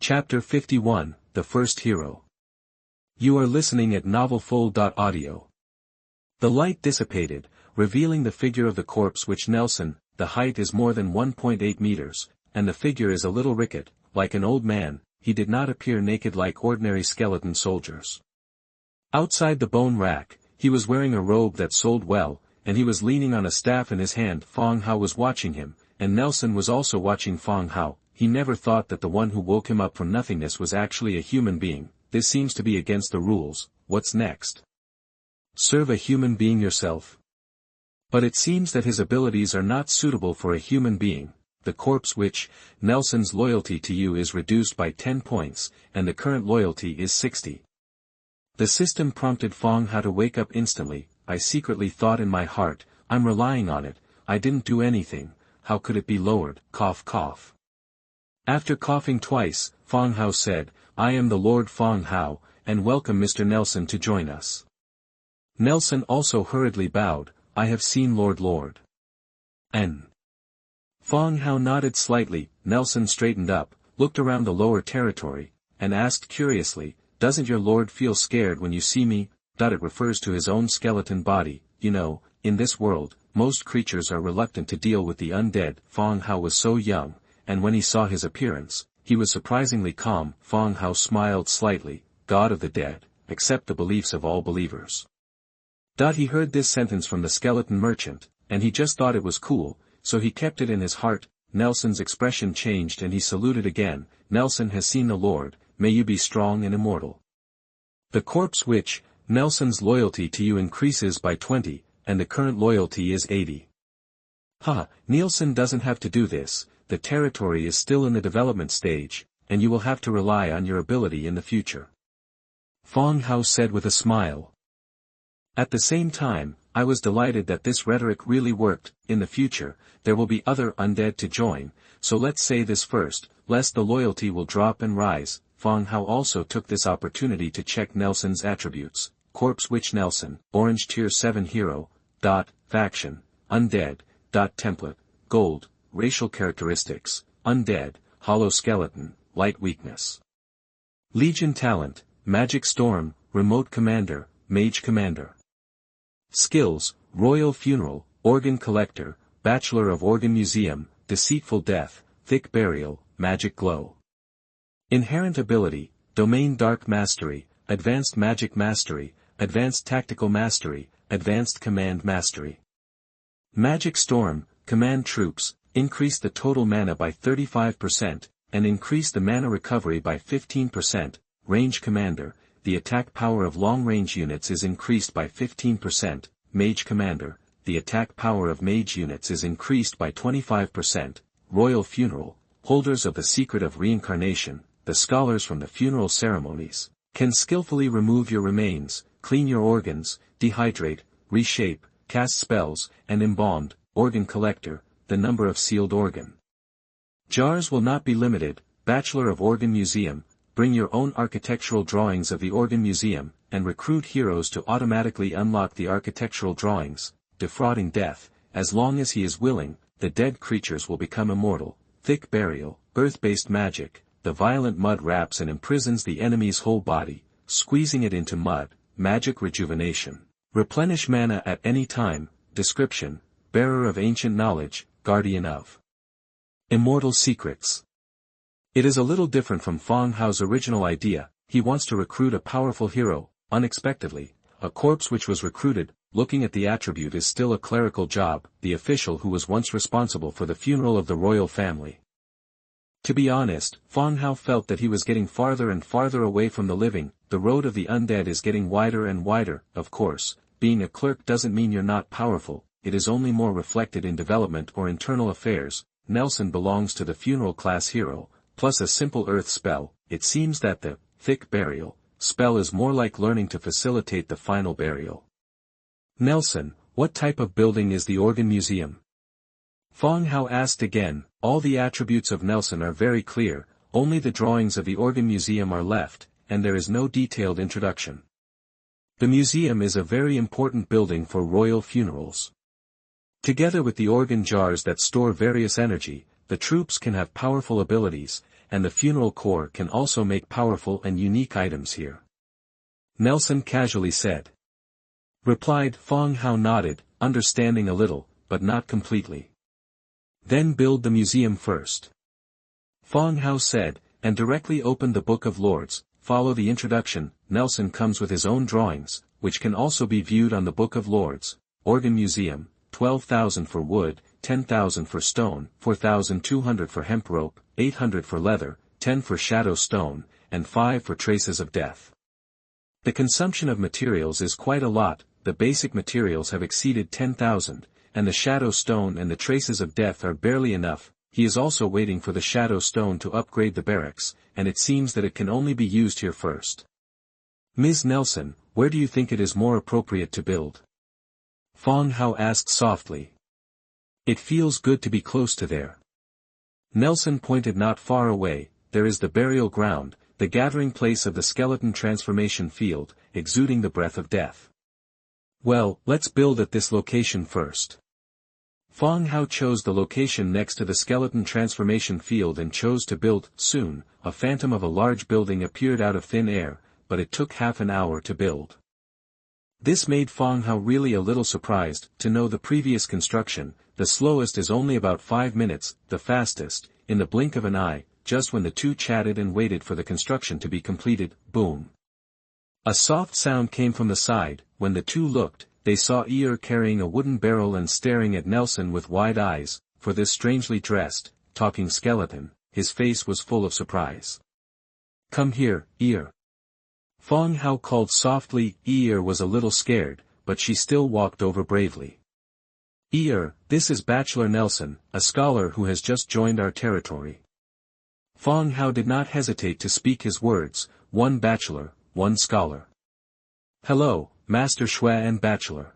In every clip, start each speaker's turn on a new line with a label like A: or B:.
A: Chapter 51, The First Hero. You are listening at novelfold.audio. The light dissipated, revealing the figure of the corpse which Nelson. The height is more than 1.8 meters, and the figure is a little rickety, like an old man. He did not appear naked like ordinary skeleton soldiers. Outside the bone rack, he was wearing a robe that sold well, and he was leaning on a staff in his hand. Fang Hao was watching him, and Nelson was also watching Fang Hao. He never thought that the one who woke him up from nothingness was actually a human being. This seems to be against the rules. What's next? Serve a human being yourself? But it seems that his abilities are not suitable for a human being. The corpse which, Nelson's loyalty to you is reduced by 10 points, and the current loyalty is 60. The system prompted Fang Hao to wake up instantly. I secretly thought in my heart, I'm relying on it. I didn't do anything. How could it be lowered? Cough cough. After coughing twice, Fang Hao said, I am the Lord Fang Hao, and welcome Mr. Nelson to join us. Nelson also hurriedly bowed, I have seen Lord. N. Fang Hao nodded slightly. Nelson straightened up, looked around the lower territory, and asked curiously, doesn't your lord feel scared when you see me? It refers to his own skeleton body. You know, in this world, most creatures are reluctant to deal with the undead. Fang Hao was so young, and when he saw his appearance, he was surprisingly calm. Fang Hao smiled slightly, God of the dead, accept the beliefs of all believers. He heard this sentence from the skeleton merchant, and he just thought it was cool, so he kept it in his heart. Nelson's expression changed and he saluted again. Nelson has seen the Lord, may you be strong and immortal. The corpse which, Nelson's loyalty to you increases by 20, and the current loyalty is 80. Nelson doesn't have to do this, the territory is still in the development stage, and you will have to rely on your ability in the future. Fang Hao said with a smile. At the same time, I was delighted that this rhetoric really worked. In the future, there will be other undead to join, so let's say this first, lest the loyalty will drop and rise. Fang Hao also took this opportunity to check Nelson's attributes. Corpse which Nelson, Orange Tier 7 Hero, Faction, Undead, Template, Gold, Racial Characteristics, Undead, Hollow Skeleton, Light Weakness. Legion Talent, Magic Storm, Remote Commander, Mage Commander. Skills, Royal Funeral, Organ Collector, Bachelor of Organ Museum, Deceitful Death, Thick Burial, Magic Glow. Inherent Ability, Domain Dark Mastery, Advanced Magic Mastery, Advanced Tactical Mastery, Advanced Command Mastery. Magic Storm, Command Troops, increase the total mana by 35%, and increase the mana recovery by 15%. Range Commander, the attack power of long-range units is increased by 15%. Mage Commander, the attack power of mage units is increased by 25%. Royal Funeral, holders of the secret of reincarnation, the scholars from the funeral ceremonies, can skillfully remove your remains, clean your organs, dehydrate, reshape, cast spells, and embalmed. Organ Collector, the number of sealed organ jars will not be limited. Bachelor of Organ Museum, bring your own architectural drawings of the organ museum, and recruit heroes to automatically unlock the architectural drawings. Defrauding Death, as long as he is willing, the dead creatures will become immortal. Thick Burial, earth-based magic, the violent mud wraps and imprisons the enemy's whole body, squeezing it into mud. Magic Rejuvenation, replenish mana at any time. Description, bearer of ancient knowledge, guardian of immortal secrets. It is a little different from Fang Hao's original idea. He wants to recruit a powerful hero. Unexpectedly, a corpse which was recruited, looking at the attribute, is still a clerical job, the official who was once responsible for the funeral of the royal family. To be honest, Fang Hao felt that he was getting farther and farther away from the living. The road of the undead is getting wider and wider. Of course, being a clerk doesn't mean you're not powerful, it is only more reflected in development or internal affairs. Nelson belongs to the funeral class hero, plus a simple earth spell. It seems that the Thick Burial spell is more like learning to facilitate the final burial. Nelson, what type of building is the organ museum? Fang Hao asked again. All the attributes of Nelson are very clear, only the drawings of the organ museum are left, and there is no detailed introduction. The museum is a very important building for royal funerals. Together with the organ jars that store various energy, the troops can have powerful abilities, and the funeral core can also make powerful and unique items here. Nelson casually said. Replied. Fang Hao nodded, understanding a little, but not completely. Then build the museum first. Fang Hao said, and directly opened the Book of Lords. Follow the introduction. Nelson comes with his own drawings, which can also be viewed on the Book of Lords. Organ Museum, 12,000 for wood, 10,000 for stone, 4,200 for hemp rope, 800 for leather, 10 for shadow stone, and 5 for traces of death. The consumption of materials is quite a lot. The basic materials have exceeded 10,000, and the shadow stone and the traces of death are barely enough. He is also waiting for the shadow stone to upgrade the barracks, and it seems that it can only be used here first. Ms. Nelson, where do you think it is more appropriate to build? Fang Hao asked softly. It feels good to be close to there. Nelson pointed. Not far away, there is the burial ground, the gathering place of the skeleton transformation field, exuding the breath of death. Well, let's build at this location first. Fang Hao chose the location next to the skeleton transformation field and chose to build. Soon, a phantom of a large building appeared out of thin air, but it took half an hour to build. This made Fang Hao really a little surprised. To know the previous construction, the slowest is only about 5 minutes, the fastest, in the blink of an eye. Just when the two chatted and waited for the construction to be completed, boom. A soft sound came from the side. When the two looked, they saw Eeyore carrying a wooden barrel and staring at Nelson with wide eyes. For this strangely dressed, talking skeleton, his face was full of surprise. Come here, Eeyore. Fang Hao called softly. Eeyore was a little scared, but she still walked over bravely. Eeyore, this is Bachelor Nelson, a scholar who has just joined our territory. Fang Hao did not hesitate to speak his words. One bachelor, one scholar. Hello, Master Shui and Bachelor.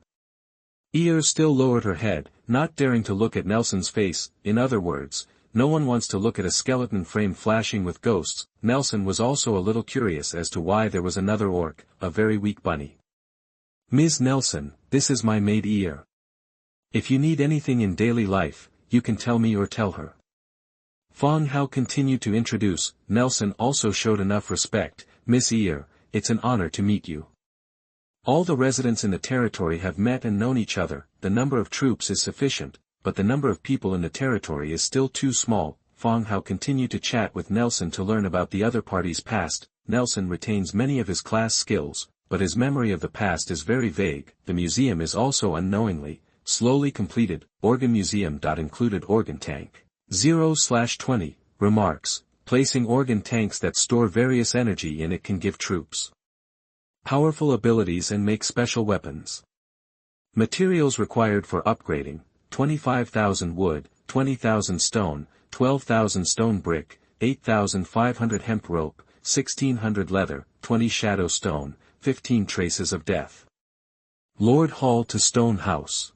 A: Eeyore still lowered her head, not daring to look at Nelson's face. In other words, no one wants to look at a skeleton frame flashing with ghosts. Nelson was also a little curious as to why there was another orc, a very weak bunny. Ms. Nelson, this is my maid Eeyore. If you need anything in daily life, you can tell me or tell her. Fang Hao continued to introduce. Nelson also showed enough respect. Miss Eeyore, it's an honor to meet you. All the residents in the territory have met and known each other. The number of troops is sufficient, but the number of people in the territory is still too small. Fang Hao continued to chat with Nelson to learn about the other party's past. Nelson retains many of his class skills, but his memory of the past is very vague. The museum is also unknowingly, slowly completed. Organ Museum. Included organ tank. 0/20, remarks, placing organ tanks that store various energy in it can give troops powerful abilities and make special weapons. Materials required for upgrading, 25,000 wood, 20,000 stone, 12,000 stone brick, 8,500 hemp rope, 1,600 leather, 20 shadow stone, 15 traces of death. Lord Hall to Stone House.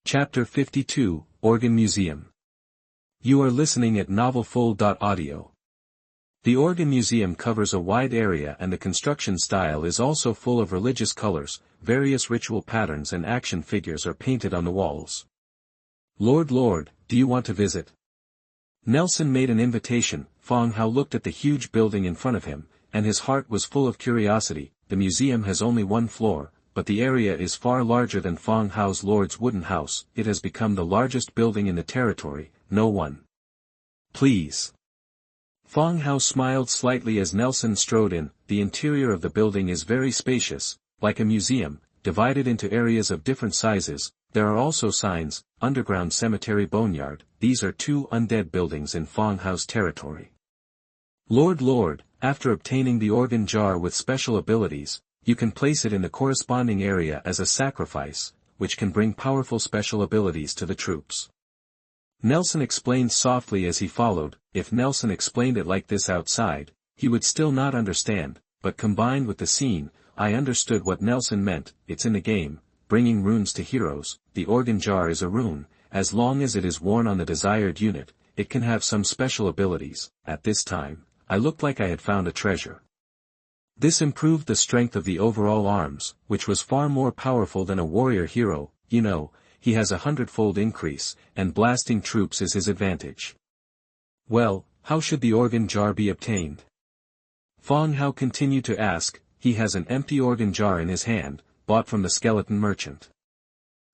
A: Chapter 52, Organ Museum. You are listening at novelfull.audio. The Organ Museum covers a wide area and the construction style is also full of religious colors. Various ritual patterns and action figures are painted on the walls. Lord, do you want to visit? Nelson made an invitation. Fang Hao looked at the huge building in front of him, and his heart was full of curiosity. The museum has only one floor, but the area is far larger than Fang Hao's Lord's wooden house. It has become the largest building in the territory. No one. Please. Fang Hao smiled slightly as Nelson strode in. The interior of the building is very spacious, like a museum, divided into areas of different sizes. There are also signs, underground cemetery boneyard. These are 2 undead buildings in Fang Hao's territory. Lord, after obtaining the organ jar with special abilities, you can place it in the corresponding area as a sacrifice, which can bring powerful special abilities to the troops. Nelson explained softly as he followed. If Nelson explained it like this outside, he would still not understand, but combined with the scene, I understood what Nelson meant. It's in the game, bringing runes to heroes. The organ jar is a rune. As long as it is worn on the desired unit, it can have some special abilities. At this time, I looked like I had found a treasure. This improved the strength of the overall arms, which was far more powerful than a warrior hero. You know, he has a 100-fold increase, and blasting troops is his advantage. Well, how should the organ jar be obtained? Fang Hao continued to ask. He has an empty organ jar in his hand, bought from the skeleton merchant.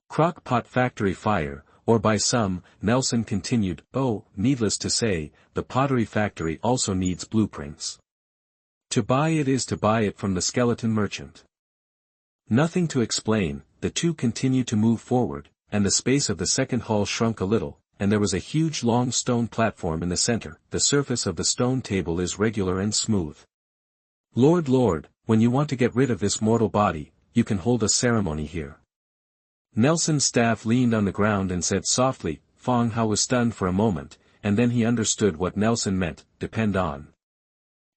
A: Crock-pot factory fire, or by some, Nelson continued. Oh, needless to say, the pottery factory also needs blueprints. To buy it is to buy it from the skeleton merchant. Nothing to explain, the two continued to move forward, and the space of the second hall shrunk a little, and there was a huge long stone platform in the center. The surface of the stone table is regular and smooth. Lord, when you want to get rid of this mortal body, you can hold a ceremony here. Nelson's staff leaned on the ground and said softly. Fang Hao was stunned for a moment, and then he understood what Nelson meant. Depend on.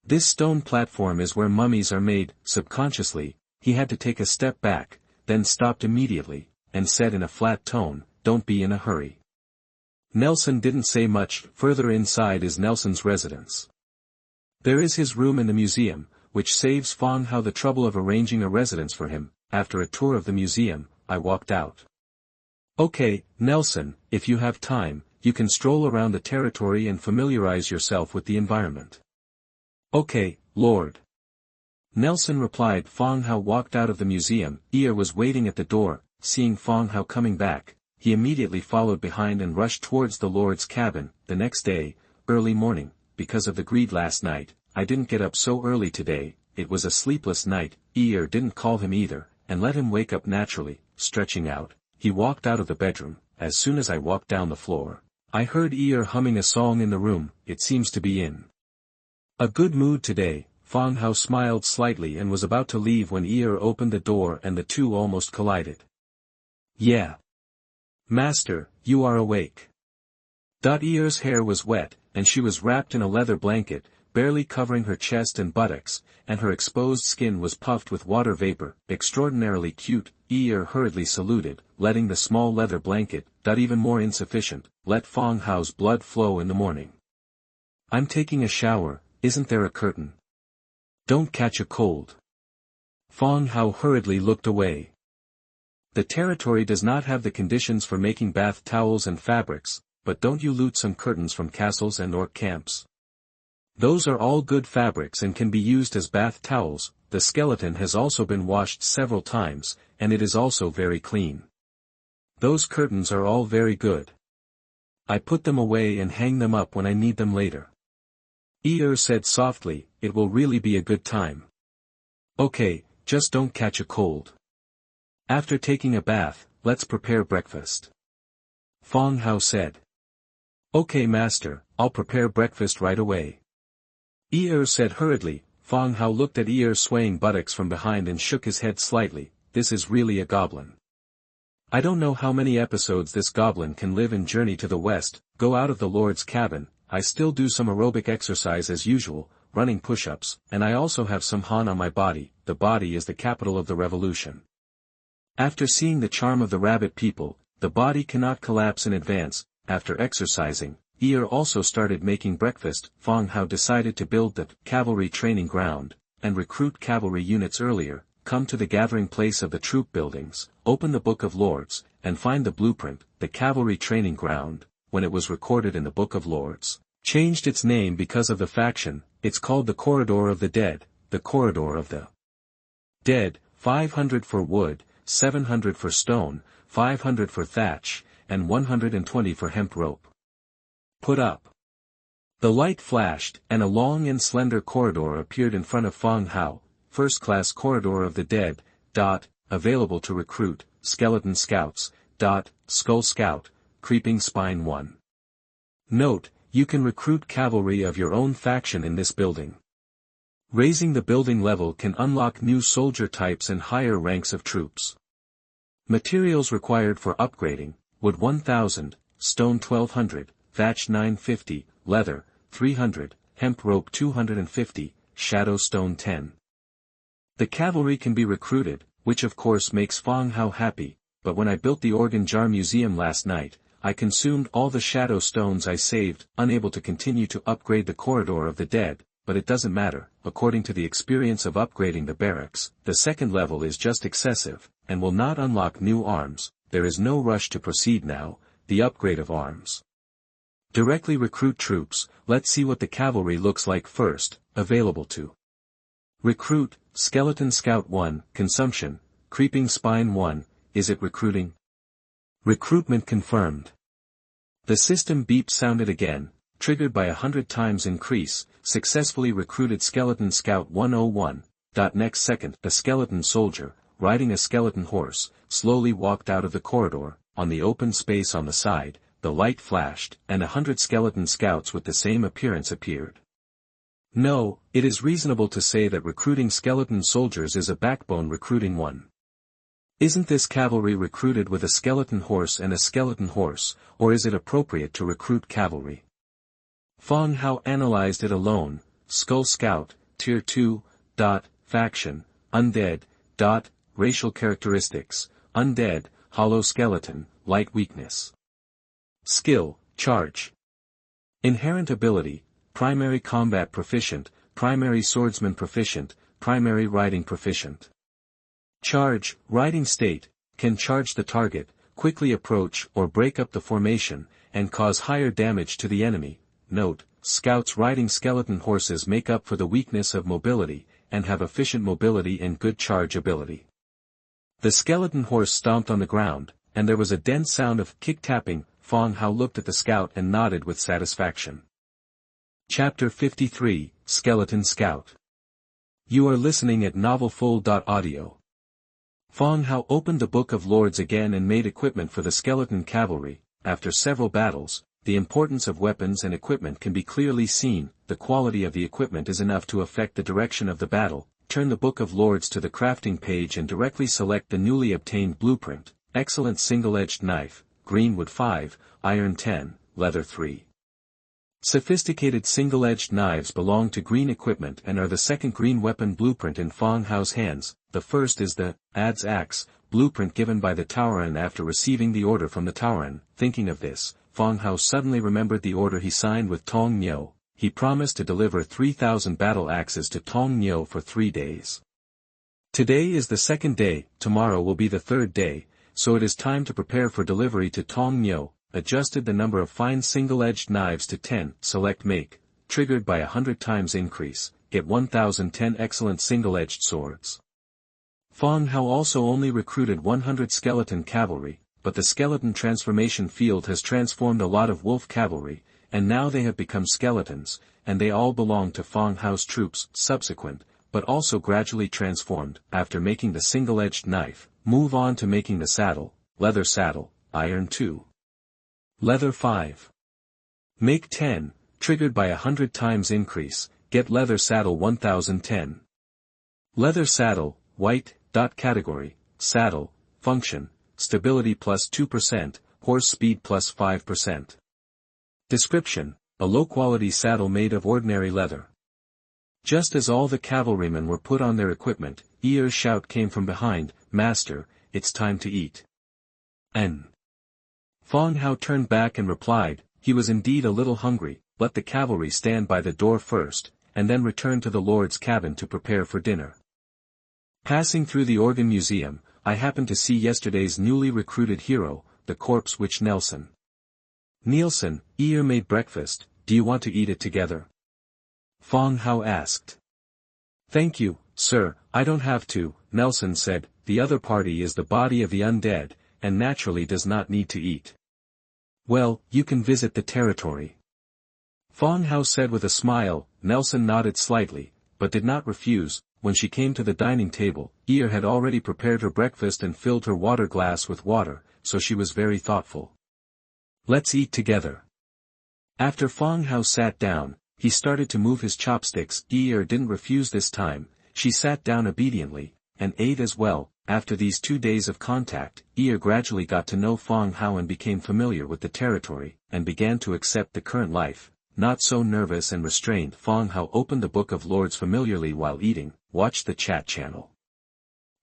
A: This stone platform is where mummies are made. Subconsciously, he had to take a step back, then stopped immediately, and said in a flat tone, don't be in a hurry. Nelson didn't say much. Further inside is Nelson's residence. There is his room in the museum, which saves Fang Hao the trouble of arranging a residence for him. After a tour of the museum, I walked out. Okay, Nelson, if you have time, you can stroll around the territory and familiarize yourself with the environment. Okay, Lord. Nelson replied. Fang Hao walked out of the museum. Ear was waiting at the door. Seeing Fang Hao coming back, he immediately followed behind and rushed towards the Lord's cabin. The next day, early morning, because of the greed last night, I didn't get up so early today. It was a sleepless night. Ear didn't call him either, and let him wake up naturally. Stretching out, he walked out of the bedroom. As soon as I walked down the floor, I heard Ear humming a song in the room. It seems to be in a good mood today. Fang Hao smiled slightly and was about to leave when Ear opened the door and the two almost collided. Yeah. Master, you are awake. Ear's hair was wet, and she was wrapped in a leather blanket, barely covering her chest and buttocks, and her exposed skin was puffed with water vapor. Extraordinarily cute. Ear hurriedly saluted, letting the small leather blanket, even more insufficient, let Fang Hao's blood flow in the morning. I'm taking a shower. Isn't there a curtain? Don't catch a cold. Fang Hao hurriedly looked away. The territory does not have the conditions for making bath towels and fabrics, but don't you loot some curtains from castles and orc camps? Those are all good fabrics and can be used as bath towels. The skeleton has also been washed several times, and it is also very clean. Those curtains are all very good. I put them away and hang them up when I need them later. Ear said softly, it will really be a good time. Okay, just don't catch a cold. After taking a bath, let's prepare breakfast. Fang Hao said. Okay master, I'll prepare breakfast right away. Ear said hurriedly. Fang Hao looked at Ear's swaying buttocks from behind and shook his head slightly. This is really a goblin. I don't know how many episodes this goblin can live in Journey to the West. Go out of the Lord's cabin. I still do some aerobic exercise as usual, running push-ups, and I also have some Han on my body. The body is the capital of the revolution. After seeing the charm of the rabbit people, the body cannot collapse in advance. After exercising, Ear also started making breakfast. Fang Hao decided to build the cavalry training ground, and recruit cavalry units earlier. Come to the gathering place of the troop buildings, open the Book of Lords, and find the blueprint. The cavalry training ground, when it was recorded in the Book of Lords, changed its name because of the faction. It's called the Corridor of the Dead. The Corridor of the Dead. 500 for wood, 700 for stone, 500 for thatch, and 120 for hemp rope. Put up. The light flashed, and a long and slender corridor appeared in front of Fang Hao. First class Corridor of the Dead. Available to recruit, Skeleton Scouts. Skull Scout, Creeping Spine 1. Note, you can recruit cavalry of your own faction in this building. Raising the building level can unlock new soldier types and higher ranks of troops. Materials required for upgrading: wood 1000, stone 1200, thatch 950, leather 300, hemp rope 250, shadow stone 10. The cavalry can be recruited, which of course makes Fang Hao happy, but when I built the organ jar museum last night, I consumed all the shadow stones I saved, unable to continue to upgrade the Corridor of the Dead, but it doesn't matter. According to the experience of upgrading the barracks, the second level is just excessive, and will not unlock new arms. There is no rush to proceed now. The upgrade of arms Directly recruit troops. Let's see what the cavalry looks like first. Available to recruit, Skeleton Scout 1, Consumption, Creeping Spine 1, is it recruiting? Recruitment confirmed. The system beep sounded again, triggered by 100 times increase, successfully recruited Skeleton Scout 101. Next second, a skeleton soldier, riding a skeleton horse, slowly walked out of the corridor. On the open space on the side, the light flashed, and 100 skeleton scouts with the same appearance appeared. No, it is reasonable to say that recruiting skeleton soldiers is a backbone recruiting one. Isn't this cavalry recruited with a skeleton horse and a skeleton horse, or is it appropriate to recruit cavalry? Fang Hao analyzed it alone. Skull Scout, Tier 2, Faction, Undead, Racial characteristics, Undead, Hollow skeleton, Light weakness. Skill, Charge. Inherent ability, Primary combat proficient, Primary swordsman proficient, Primary riding proficient. Charge, riding state, can charge the target, quickly approach or break up the formation, and cause higher damage to the enemy. Note, scouts riding skeleton horses make up for the weakness of mobility, and have efficient mobility and good charge ability. The skeleton horse stomped on the ground, and there was a dense sound of kick-tapping. Fang Hao looked at the scout and nodded with satisfaction. Chapter 53, Skeleton Scout. You are listening at novelfold.audio. Fang Hao opened the Book of Lords again and made equipment for the skeleton cavalry. After several battles, the importance of weapons and equipment can be clearly seen. The quality of the equipment is enough to affect the direction of the battle. Turn the Book of Lords to the crafting page and directly select the newly obtained blueprint. Excellent single-edged knife, green wood 5, iron 10, leather 3. Sophisticated single-edged knives belong to green equipment and are the second green weapon blueprint in Fang Hao's hands. The first is the Adze Axe blueprint given by the Tauren after receiving the order from the Tauren. Thinking of this, Fang Hao suddenly remembered the order he signed with Tong Niu. He promised to deliver 3,000 battle axes to Tong Niu for 3 days. Today is the second day, tomorrow will be the third day, so it is time to prepare for delivery to Tong Niu. Adjusted the number of fine single-edged knives to 10, select make, triggered by 100 times increase, get 1010 excellent single-edged swords. Fang Hao also only recruited 100 skeleton cavalry, but the skeleton transformation field has transformed a lot of wolf cavalry, and now they have become skeletons, and they all belong to Fang Hao's troops. Subsequent, but also gradually transformed. After making the single-edged knife, move on to making the saddle, leather saddle, iron 2. Leather 5. Make 10, triggered by 100 times increase, get leather saddle 1010. Leather saddle, white, category, saddle, function, stability plus 2%, horse speed plus 5%. Description, a low-quality saddle made of ordinary leather. Just as all the cavalrymen were put on their equipment, Ear's shout came from behind, Master, it's time to eat. Fang Hao turned back and replied, he was indeed a little hungry. Let the cavalry stand by the door first, and then return to the Lord's cabin to prepare for dinner. Passing through the Organ Museum, I happened to see yesterday's newly recruited hero, the corpse witch Nelson. Nielsen, Ear made breakfast, do you want to eat it together? Fang Hao asked. Thank you, sir, I don't have to, Nelson said, the other party is the body of the undead, and naturally does not need to eat. Well, you can visit the territory. Fang Hao said with a smile. Nelson nodded slightly, but did not refuse. When she came to the dining table, Ear had already prepared her breakfast and filled her water glass with water, so she was very thoughtful. Let's eat together. After Fang Hao sat down, he started to move his chopsticks. Ear didn't refuse this time, she sat down obediently, and ate as well. After these 2 days of contact, Ear gradually got to know Fang Hao and became familiar with the territory, and began to accept the current life. Not so nervous and restrained, Fang Hao opened the Book of Lords familiarly while eating, watched the chat channel.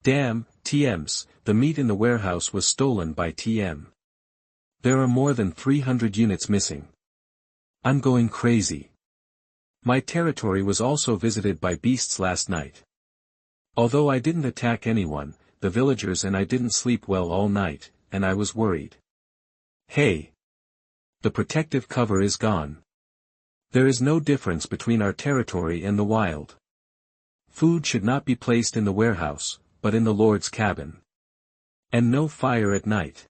A: Damn, TMs, the meat in the warehouse was stolen by TM. There are more than 300 units missing. I'm going crazy. My territory was also visited by beasts last night. Although I didn't attack anyone, the villagers and I didn't sleep well all night, and I was worried. Hey! The protective cover is gone. There is no difference between our territory and the wild. Food should not be placed in the warehouse, but in the Lord's cabin. And no fire at night.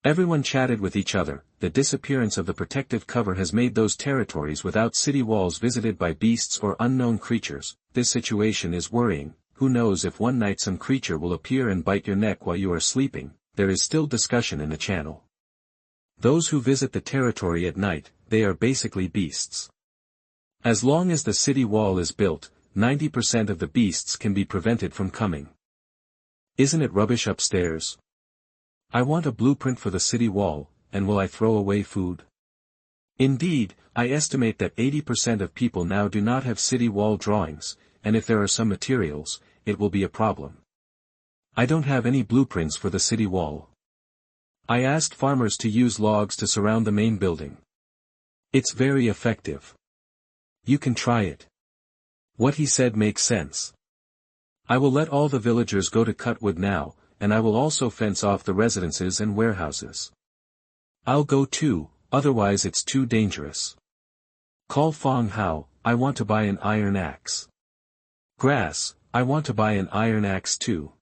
A: Everyone chatted with each other. The disappearance of the protective cover has made those territories without city walls visited by beasts or unknown creatures. This situation is worrying. Who knows if one night some creature will appear and bite your neck while you are sleeping. There is still discussion in the channel. Those who visit the territory at night, they are basically beasts. As long as the city wall is built, 90% of the beasts can be prevented from coming. Isn't it rubbish upstairs? I want a blueprint for the city wall, and will I throw away food? Indeed, I estimate that 80% of people now do not have city wall drawings, and if there are some materials, it will be a problem. I don't have any blueprints for the city wall. I asked farmers to use logs to surround the main building. It's very effective. You can try it. What he said makes sense. I will let all the villagers go to cut wood now, and I will also fence off the residences and warehouses. I'll go too, otherwise it's too dangerous. Call Fang Hao, I want to buy an iron axe. Grass, I want to buy an iron axe too.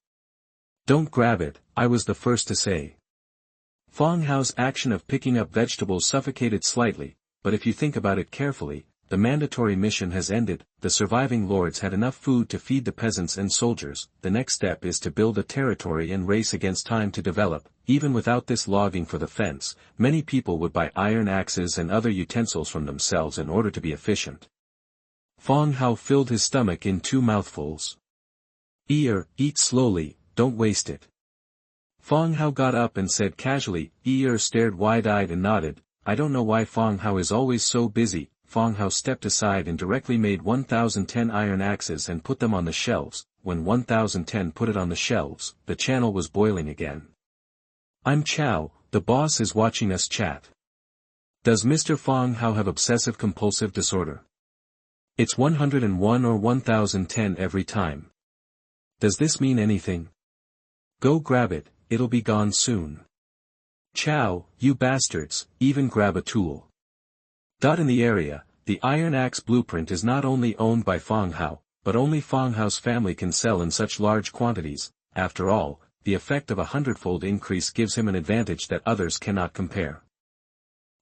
A: Don't grab it, I was the first to say. Fang Hao's action of picking up vegetables suffocated slightly, but if you think about it carefully, the mandatory mission has ended. The surviving lords had enough food to feed the peasants and soldiers. The next step is to build a territory and race against time to develop. Even without this logging for the fence, many people would buy iron axes and other utensils from themselves in order to be efficient. Fang Hao filled his stomach in 2 mouthfuls. Eat slowly, don't waste it. Fang Hao got up and said casually. Stared wide-eyed and nodded. I don't know why Fang Hao is always so busy. Fang Hao stepped aside and directly made 1010 iron axes and put them on the shelves. When 1010 put it on the shelves, the channel was boiling again. I'm Chow, the boss is watching us chat. Does Mr. Fang Hao have obsessive-compulsive disorder? It's 101 or 1010 every time. Does this mean anything? Go grab it, it'll be gone soon. Chow, you bastards, even grab a tool. In the area, the iron axe blueprint is not only owned by Fang Hao, but only Fang Hao's family can sell in such large quantities. After all, the effect of a hundredfold increase gives him an advantage that others cannot compare.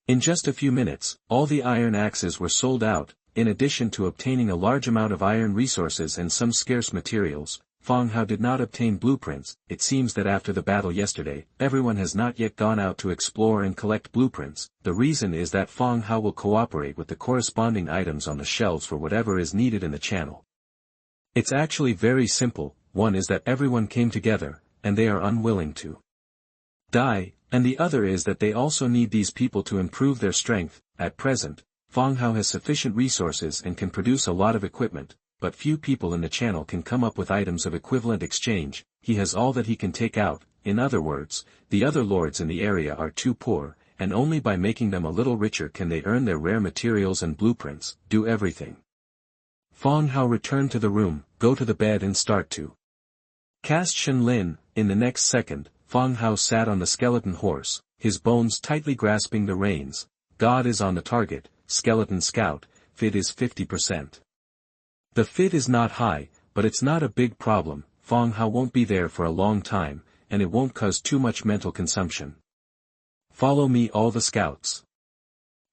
A: In just a few minutes, all the iron axes were sold out. In addition to obtaining a large amount of iron resources and some scarce materials, Fang Hao did not obtain blueprints. It seems that after the battle yesterday, everyone has not yet gone out to explore and collect blueprints. The reason is that Fang Hao will cooperate with the corresponding items on the shelves for whatever is needed in the channel. It's actually very simple. One is that everyone came together, and they are unwilling to die, and the other is that they also need these people to improve their strength. At present, Fang Hao has sufficient resources and can produce a lot of equipment, but few people in the channel can come up with items of equivalent exchange. He has all that he can take out. In other words, the other lords in the area are too poor, and only by making them a little richer can they earn their rare materials and blueprints, do everything. Fang Hao returned to the room, go to the bed and start to cast Shen Lin. In the next second, Fang Hao sat on the skeleton horse, his bones tightly grasping the reins. God is on the target, skeleton scout, fit is 50%. The fit is not high, but it's not a big problem. Fang Hao won't be there for a long time, and it won't cause too much mental consumption. Follow me all the scouts.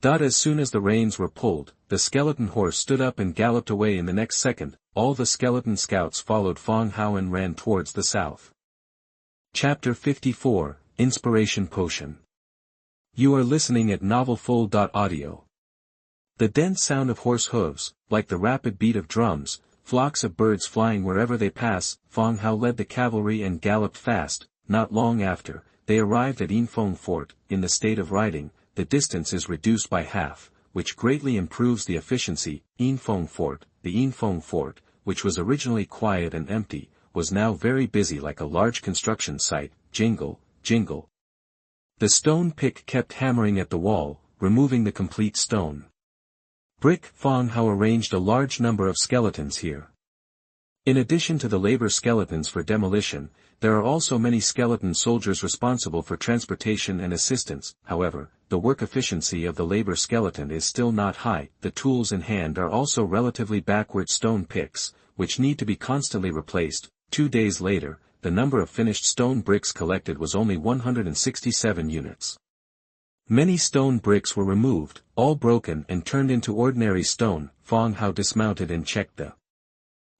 A: As soon as the reins were pulled, the skeleton horse stood up and galloped away. In the next second, all the skeleton scouts followed Fang Hao and ran towards the south. Chapter 54, Inspiration Potion. You are listening at novelfold.audio. The dense sound of horse hooves, like the rapid beat of drums, flocks of birds flying wherever they pass. Fang Hao led the cavalry and galloped fast. Not long after, they arrived at Yinfeng Fort. In the state of riding, the distance is reduced by half, which greatly improves the efficiency. Yinfeng Fort. The Yinfeng Fort, which was originally quiet and empty, was now very busy like a large construction site. Jingle, jingle. The stone pick kept hammering at the wall, removing the complete stone brick. Fang Hao arranged a large number of skeletons here. In addition to the labor skeletons for demolition, there are also many skeleton soldiers responsible for transportation and assistance. However, the work efficiency of the labor skeleton is still not high. The tools in hand are also relatively backward stone picks, which need to be constantly replaced. 2 days later, the number of finished stone bricks collected was only 167 units. Many stone bricks were removed, all broken and turned into ordinary stone. Fang Hao dismounted and checked the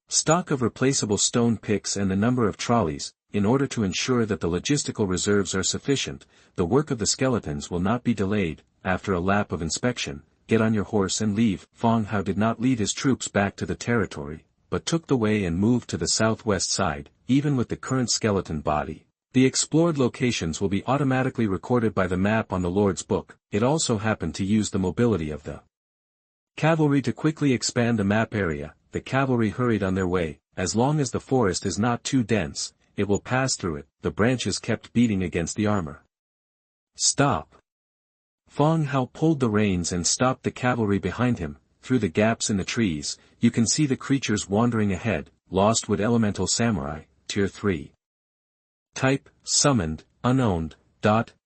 A: stock of replaceable stone picks and the number of trolleys. In order to ensure that the logistical reserves are sufficient, the work of the skeletons will not be delayed. After a lap of inspection, get on your horse and leave. Fang Hao did not lead his troops back to the territory, but took the way and moved to the southwest side. Even with the current skeleton body, the explored locations will be automatically recorded by the map on the Lord's Book. It also happened to use the mobility of the cavalry to quickly expand the map area. The cavalry hurried on their way. As long as the forest is not too dense, it will pass through it. The branches kept beating against the armor. Stop! Fang Hao pulled the reins and stopped the cavalry behind him. Through the gaps in the trees, you can see the creatures wandering ahead. Lost Wood Elemental Samurai, Tier 3. Type, Summoned, Unowned,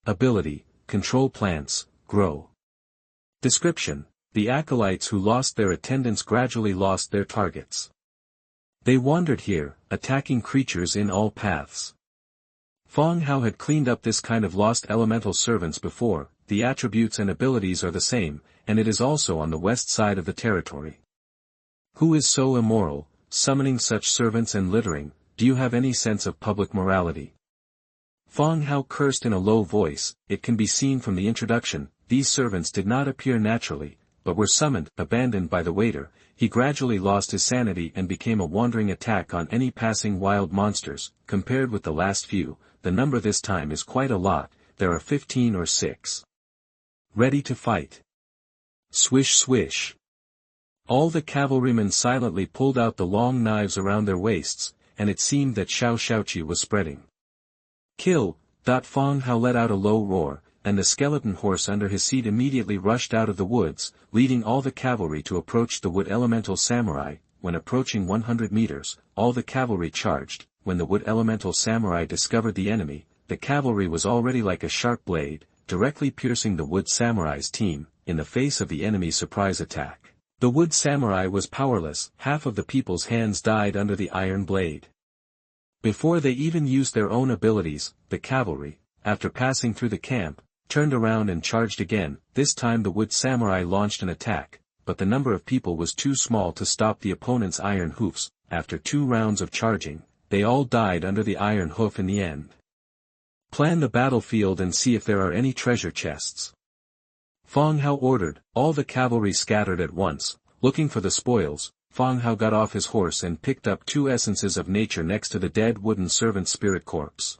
A: Ability, Control Plants, Grow. Description: the acolytes who lost their attendants gradually lost their targets. They wandered here, attacking creatures in all paths. Fang Hao had cleaned up this kind of lost elemental servants before. The attributes and abilities are the same, and it is also on the west side of the territory. Who is so immoral, summoning such servants and littering? Do you have any sense of public morality? Fang Hao cursed in a low voice. It can be seen from the introduction, these servants did not appear naturally, but were summoned, abandoned by the waiter. He gradually lost his sanity and became a wandering attack on any passing wild monsters. Compared with the last few, the number this time is quite a lot. There are 15 or 6. Ready to fight. Swish swish. All the cavalrymen silently pulled out the long knives around their waists, and it seemed that Xiao was spreading. Kill! Fang Hao let out a low roar, and the skeleton horse under his seat immediately rushed out of the woods, leading all the cavalry to approach the Wood Elemental Samurai. When approaching 100 meters, all the cavalry charged. When the Wood Elemental Samurai discovered the enemy, the cavalry was already like a sharp blade, directly piercing the Wood Samurai's team. In the face of the enemy's surprise attack, the Wood Samurai was powerless. Half of the people's hands died under the iron blade. Before they even used their own abilities, the cavalry, after passing through the camp, turned around and charged again. This time the Wood Samurai launched an attack, but the number of people was too small to stop the opponent's iron hoofs. After 2 rounds of charging, they all died under the iron hoof in the end. Plan the battlefield and see if there are any treasure chests. Fang Hao ordered. All the cavalry scattered at once, looking for the spoils. Fang Hao got off his horse and picked up 2 essences of nature next to the dead wooden servant spirit corpse.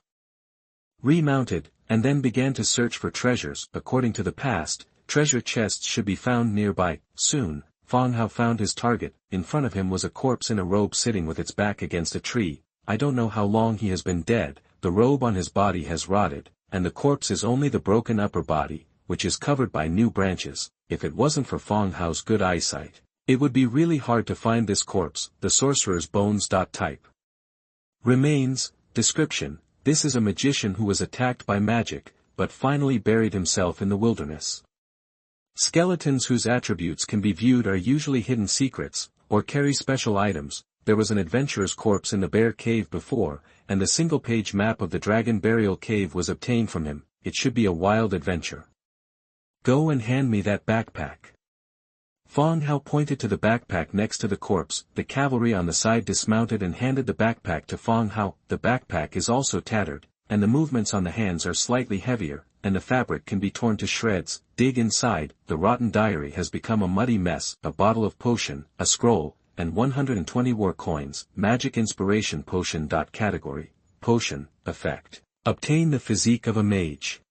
A: Remounted, and then began to search for treasures. According to the past, treasure chests should be found nearby. Soon, Fang Hao found his target. In front of him was a corpse in a robe sitting with its back against a tree. I don't know how long he has been dead. The robe on his body has rotted, and the corpse is only the broken upper body, which is covered by new branches. If it wasn't for Fang Hao's good eyesight, it would be really hard to find this corpse. The sorcerer's bones. Type. Remains. Description: this is a magician who was attacked by magic, but finally buried himself in the wilderness. Skeletons whose attributes can be viewed are usually hidden secrets, or carry special items. There was an adventurer's corpse in the bear cave before, and the single-page map of the dragon burial cave was obtained from him. It should be a wild adventure. Go and hand me that backpack. Fang Hao pointed to the backpack next to the corpse. The cavalry on the side dismounted and handed the backpack to Fang Hao. The backpack is also tattered, and the movements on the hands are slightly heavier, and the fabric can be torn to shreds. Dig inside. The rotten diary has become a muddy mess. A bottle of potion, a scroll, and 120 war coins. Magic inspiration potion. Category: Potion. Effect: obtain the physique of a mage.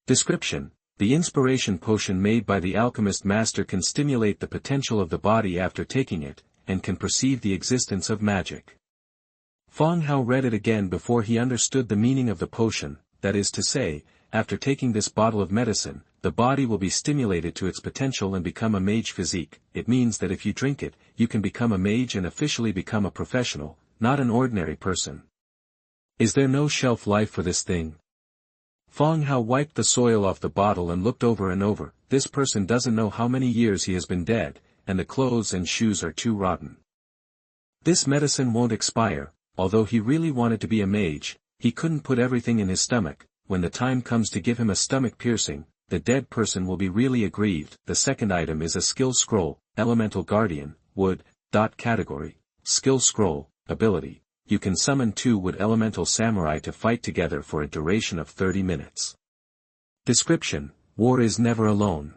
A: Description: the inspiration potion made by the alchemist master can stimulate the potential of the body after taking it, and can perceive the existence of magic. Fang Hao read it again before he understood the meaning of the potion. That is to say, after taking this bottle of medicine, the body will be stimulated to its potential and become a mage physique. It means that if you drink it, you can become a mage and officially become a professional, not an ordinary person. Is there no shelf life for this thing? Fang Hao wiped the soil off the bottle and looked over and over. This person doesn't know how many years he has been dead, and the clothes and shoes are too rotten. This medicine won't expire. Although he really wanted to be a mage, he couldn't put everything in his stomach. When the time comes to give him a stomach piercing, the dead person will be really aggrieved. The second item is a skill scroll, Elemental Guardian, Wood, category, skill scroll, ability. You can summon 2 wood elemental samurai to fight together for a duration of 30 minutes. Description: War is never alone.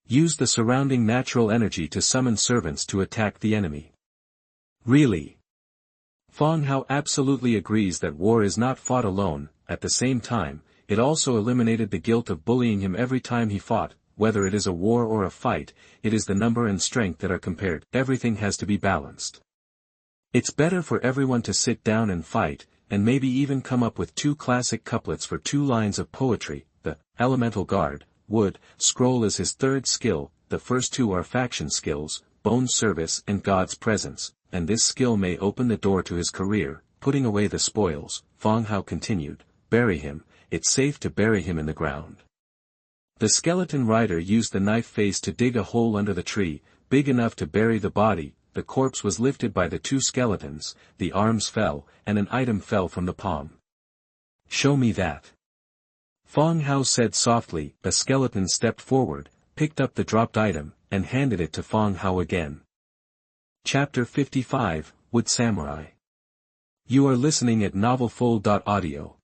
A: Use the surrounding natural energy to summon servants to attack the enemy. Really? Fang Hao absolutely agrees that war is not fought alone. At the same time, it also eliminated the guilt of bullying him every time he fought. Whether it is a war or a fight, it is the number and strength that are compared. Everything has to be balanced. It's better for everyone to sit down and fight, and maybe even come up with 2 classic couplets for 2 lines of poetry. The Elemental Guard, Wood, Scroll is his 3rd skill. The first 2 are faction skills, Bone Service and God's Presence, and this skill may open the door to his career. Putting away the spoils, Fang Hao continued, bury him. It's safe to bury him in the ground. The skeleton rider used the knife face to dig a hole under the tree, big enough to bury the body. The corpse was lifted by the 2 skeletons, the arms fell, and an item fell from the palm. Show me that. Fang Hao said softly. A skeleton stepped forward, picked up the dropped item, and handed it to Fang Hao again. Chapter 55, Wood Samurai. You are listening at novelfold.audio.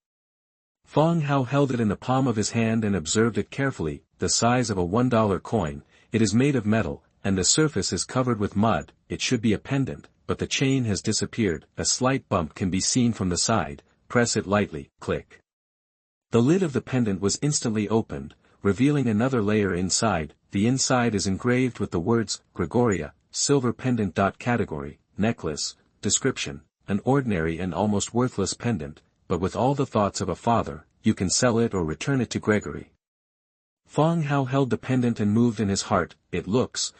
A: Fang Hao held it in the palm of his hand and observed it carefully. The size of a $1 coin, it is made of metal, and the surface is covered with mud. It should be a pendant, but the chain has disappeared. A slight bump can be seen from the side. Press it lightly, click. The lid of the pendant was instantly opened, revealing another layer inside. The inside is engraved with the words, Gregoria, silver pendant. Category, necklace. Description: an ordinary and almost worthless pendant, but with all the thoughts of a father. You can sell it or return it to Gregory. Fang Hao held the pendant and moved in his heart. It looks,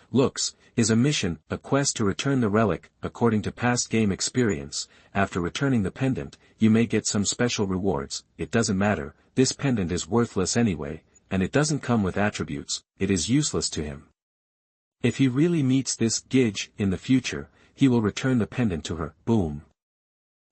A: is a mission, a quest to return the relic. According to past game experience, after returning the pendant, you may get some special rewards. It doesn't matter, this pendant is worthless anyway, and it doesn't come with attributes. It is useless to him. If he really meets this Gidge in the future, he will return the pendant to her. Boom.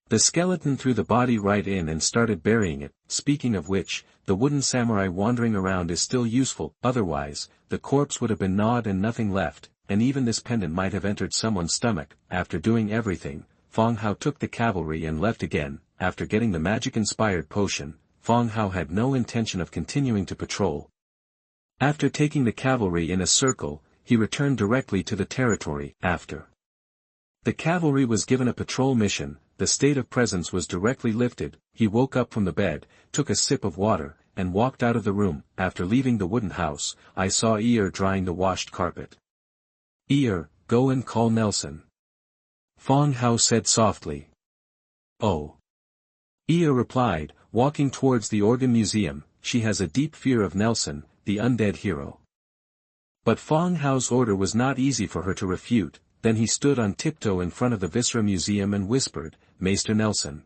A: The skeleton threw the body right in and started burying it. Speaking of which, the wooden samurai wandering around is still useful. Otherwise, the corpse would have been gnawed and nothing left, and even this pendant might have entered someone's stomach. After doing everything, Fang Hao took the cavalry and left again. After getting the magic-inspired potion, Fang Hao had no intention of continuing to patrol. After taking the cavalry in a circle, he returned directly to the territory. After the cavalry was given a patrol mission, the state of presence was directly lifted. He woke up from the bed, took a sip of water, and walked out of the room. After leaving the wooden house, I saw Ear drying the washed carpet. Ear, go and call Nelson. Fang Hao said softly. Oh. Ear replied, walking towards the organ museum. She has a deep fear of Nelson, the undead hero. But Fang Hao's order was not easy for her to refute. Then he stood on tiptoe in front of the Viscera Museum and whispered, Maester Nelson.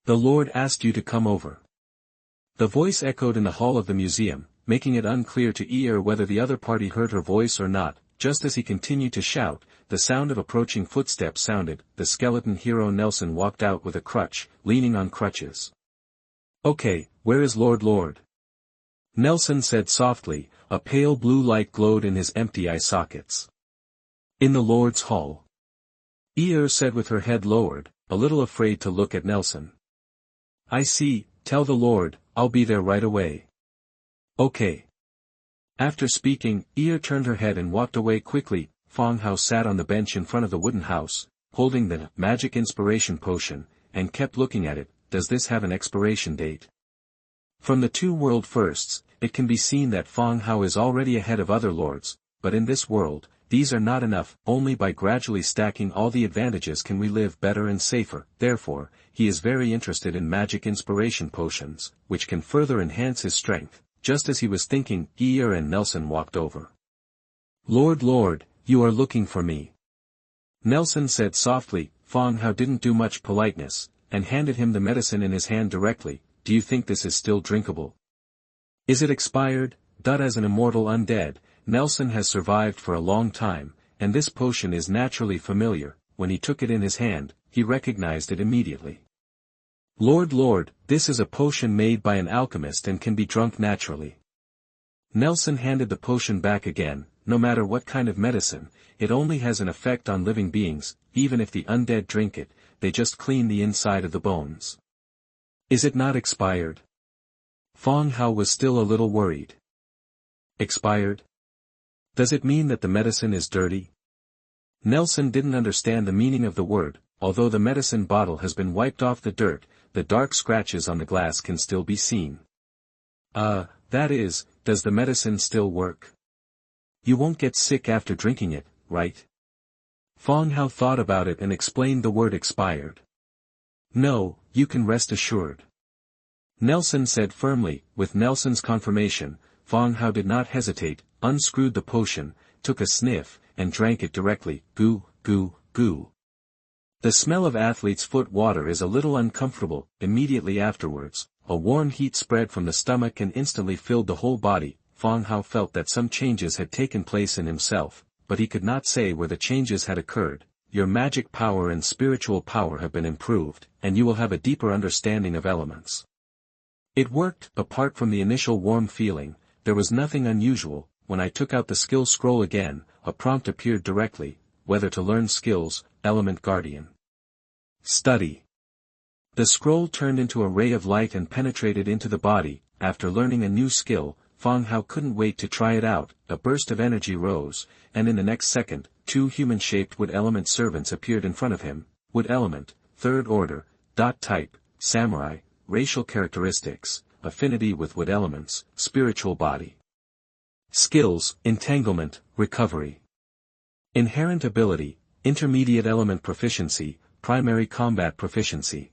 A: The Lord asked you to come over. The voice echoed in the hall of the museum, making it unclear to Ear whether the other party heard her voice or not. Just as he continued to shout, the sound of approaching footsteps sounded. The skeleton hero Nelson walked out with a crutch, leaning on crutches. Okay, where is Lord? Nelson said softly. A pale blue light glowed in his empty eye sockets. In the Lord's hall. Ear said with her head lowered, a little afraid to look at Nelson. I see, tell the Lord, I'll be there right away. Okay. After speaking, Ear turned her head and walked away quickly. Fang Hao sat on the bench in front of the wooden house, holding the magic inspiration potion, and kept looking at it. Does this have an expiration date? From the 2 world firsts, it can be seen that Fang Hao is already ahead of other lords, but in this world, these are not enough. Only by gradually stacking all the advantages can we live better and safer. Therefore, he is very interested in magic inspiration potions, which can further enhance his strength. Just as he was thinking, Ear and Nelson walked over. Lord, you are looking for me. Nelson said softly. Fang Hao didn't do much politeness, and handed him the medicine in his hand directly. do you think this is still drinkable? Is it expired? As an immortal undead, Nelson has survived for a long time, and this potion is naturally familiar. When he took it in his hand, he recognized it immediately. Lord, this is a potion made by an alchemist and can be drunk naturally. Nelson handed the potion back again. No matter what kind of medicine, it only has an effect on living beings. Even if the undead drink it, they just clean the inside of the bones. Is it not expired? Fang Hao was still a little worried. Expired? Does it mean that the medicine is dirty? Nelson didn't understand the meaning of the word. Although the medicine bottle has been wiped off the dirt, the dark scratches on the glass can still be seen. That is, does the medicine still work? You won't get sick after drinking it, right? Fang Hao thought about it and explained the word expired. No, you can rest assured. Nelson said firmly. With Nelson's confirmation, Fang Hao did not hesitate, unscrewed the potion, took a sniff, and drank it directly. Goo, goo, goo. The smell of athlete's foot water is a little uncomfortable. Immediately afterwards, a warm heat spread from the stomach and instantly filled the whole body. Fang Hao felt that some changes had taken place in himself, but he could not say where the changes had occurred. Your magic power and spiritual power have been improved, and you will have a deeper understanding of elements. It worked. Apart from the initial warm feeling, there was nothing unusual. When I took out the skill scroll again, a prompt appeared directly: whether to learn skills, Element Guardian. Study. The scroll turned into a ray of light and penetrated into the body. After learning a new skill, Fang Hao couldn't wait to try it out. A burst of energy rose, and in the next second, 2 human-shaped wood element servants appeared in front of him. Wood element, 3rd order, type, samurai, racial characteristics, affinity with wood elements, spiritual body. Skills, entanglement, recovery. Inherent ability, intermediate element proficiency, primary combat proficiency.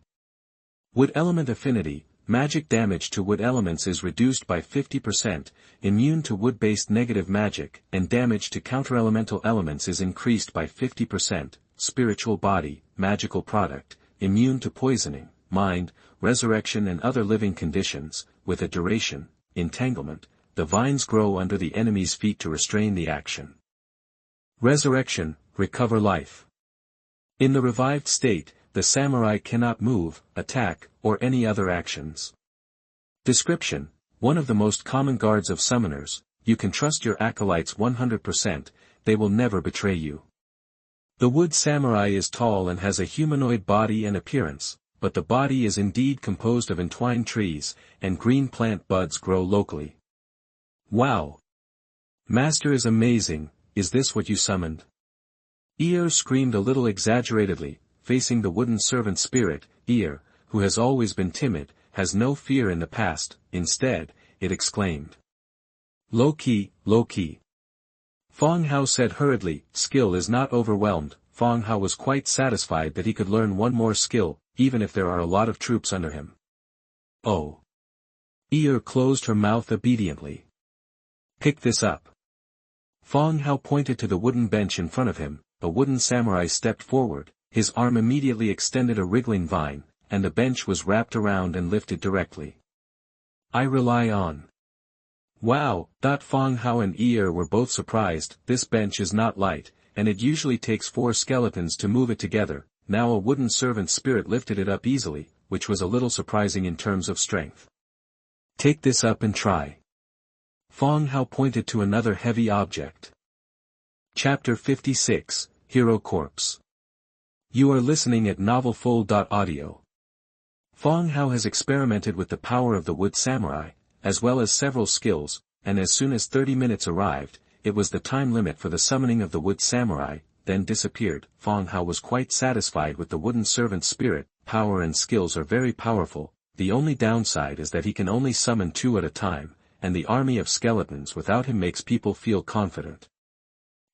A: Wood element affinity, magic damage to wood elements is reduced by 50%, immune to wood-based negative magic, and damage to counterelemental elements is increased by 50%, spiritual body, magical product, immune to poisoning, mind, resurrection and other living conditions, with a duration, entanglement, the vines grow under the enemy's feet to restrain the action. Resurrection, recover life. In the revived state, the samurai cannot move, attack, or any other actions. Description: one of the most common guards of summoners. You can trust your acolytes 100%, they will never betray you. The wood samurai is tall and has a humanoid body and appearance, but the body is indeed composed of entwined trees, and green plant buds grow locally. Wow! Master is amazing. Is this what you summoned? Ear screamed a little exaggeratedly, facing the wooden servant spirit. Ear, who has always been timid, has no fear in the past. Instead, it exclaimed. Low-key, low-key. Fang Hao said hurriedly. Skill is not overwhelmed. Fang Hao was quite satisfied that he could learn one more skill, even if there are a lot of troops under him. Oh. Ear closed her mouth obediently. Pick this up. Fang Hao pointed to the wooden bench in front of him. A wooden samurai stepped forward, his arm immediately extended a wriggling vine, and the bench was wrapped around and lifted directly. I rely on. Wow! Fang Hao and Ear were both surprised. This bench is not light, and it usually takes 4 skeletons to move it together. Now a wooden servant spirit lifted it up easily, which was a little surprising in terms of strength. Take this up and try. Fang Hao pointed to another heavy object. Chapter 56, Hero Corpse. You are listening at novelfold.audio. Fang Hao has experimented with the power of the wood samurai, as well as several skills, and as soon as 30 minutes arrived, it was the time limit for the summoning of the wood samurai, then disappeared. Fang Hao was quite satisfied with the wooden servant spirit. Power and skills are very powerful. The only downside is that he can only summon 2 at a time, and the army of skeletons without him makes people feel confident.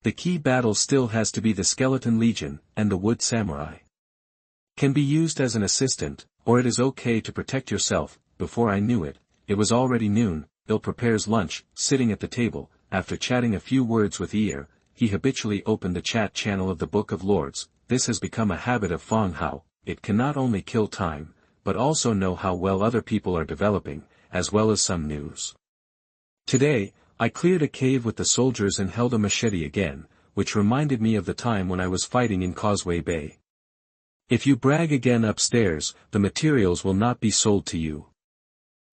A: The key battle still has to be the Skeleton Legion, and the Wood Samurai. Can be used as an assistant, or it is okay to protect yourself. Before I knew it, it was already noon. Il prepares lunch. Sitting at the table, after chatting a few words with Ear, he habitually opened the chat channel of the Book of Lords. This has become a habit of Fang Hao. It can not only kill time, but also know how well other people are developing, as well as some news. Today, I cleared a cave with the soldiers and held a machete again, which reminded me of the time when I was fighting in Causeway Bay. If you brag again upstairs, the materials will not be sold to you.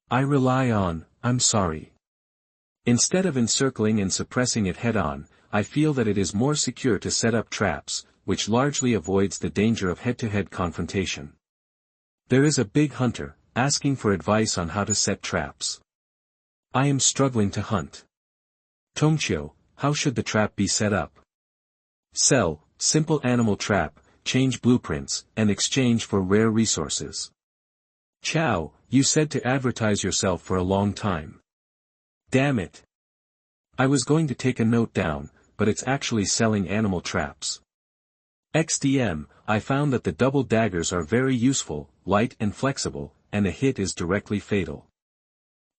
A: I rely on, I'm sorry. Instead of encircling and suppressing it head-on, I feel that it is more secure to set up traps, which largely avoids the danger of head-to-head confrontation. There is a big hunter, asking for advice on how to set traps. I am struggling to hunt. Tongchio, how should the trap be set up? Sell, simple animal trap, change blueprints, and exchange for rare resources. Chow, you said to advertise yourself for a long time. Damn it. I was going to take a note down, but it's actually selling animal traps. XDM, I found that the double daggers are very useful, light and flexible, and a hit is directly fatal.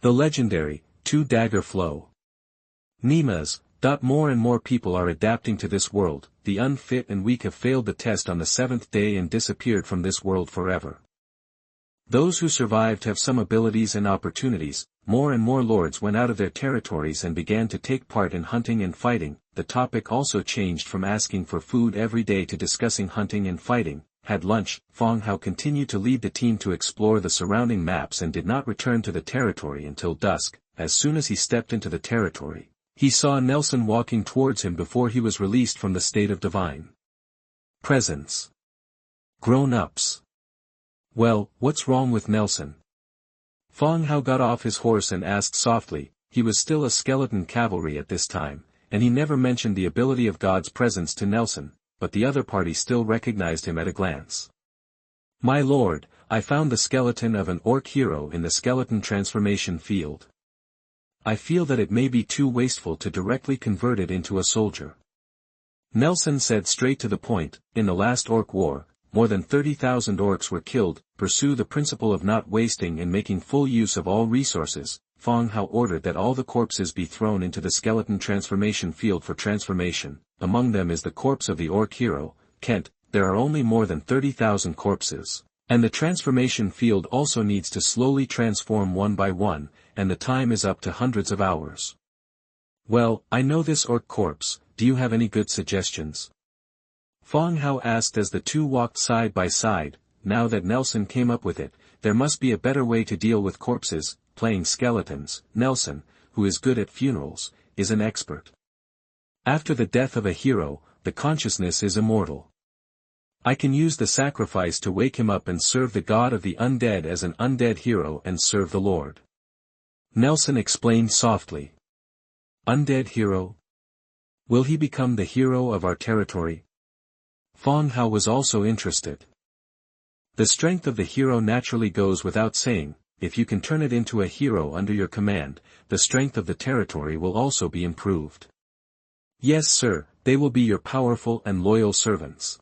A: The legendary, 2-dagger flow. Nemas, more and more people are adapting to this world, the unfit and weak have failed the test on the 7th day and disappeared from this world forever. Those who survived have some abilities and opportunities, more and more lords went out of their territories and began to take part in hunting and fighting. The topic also changed from asking for food every day to discussing hunting and fighting, had lunch. Fang Hao continued to lead the team to explore the surrounding maps and did not return to the territory until dusk. As soon as he stepped into the territory, he saw Nelson walking towards him before he was released from the state of divine presence. Grown-ups. Well, what's wrong with Nelson? Fang Hao got off his horse and asked softly. He was still a skeleton cavalry at this time, and he never mentioned the ability of God's presence to Nelson, but the other party still recognized him at a glance. My lord, I found the skeleton of an orc hero in the skeleton transformation field. I feel that it may be too wasteful to directly convert it into a soldier. Nelson said straight to the point. In the last orc war, more than 30,000 orcs were killed. Pursue the principle of not wasting and making full use of all resources. Fang Hao ordered that all the corpses be thrown into the skeleton transformation field for transformation. Among them is the corpse of the orc hero, Kent. There are only more than 30,000 corpses, and the transformation field also needs to slowly transform one by one, and the time is up to hundreds of hours. Well, I know this orc corpse, do you have any good suggestions? Fang Hao asked as the two walked side by side. Now that Nelson came up with it, there must be a better way to deal with corpses. Playing skeletons. Nelson, who is good at funerals, is an expert. After the death of a hero, the consciousness is immortal. I can use the sacrifice to wake him up and serve the god of the undead as an undead hero and serve the Lord. Nelson explained softly. Undead hero? Will he become the hero of our territory? Fang Hao was also interested. The strength of the hero naturally goes without saying. If you can turn it into a hero under your command, the strength of the territory will also be improved. Yes sir, they will be your powerful and loyal servants.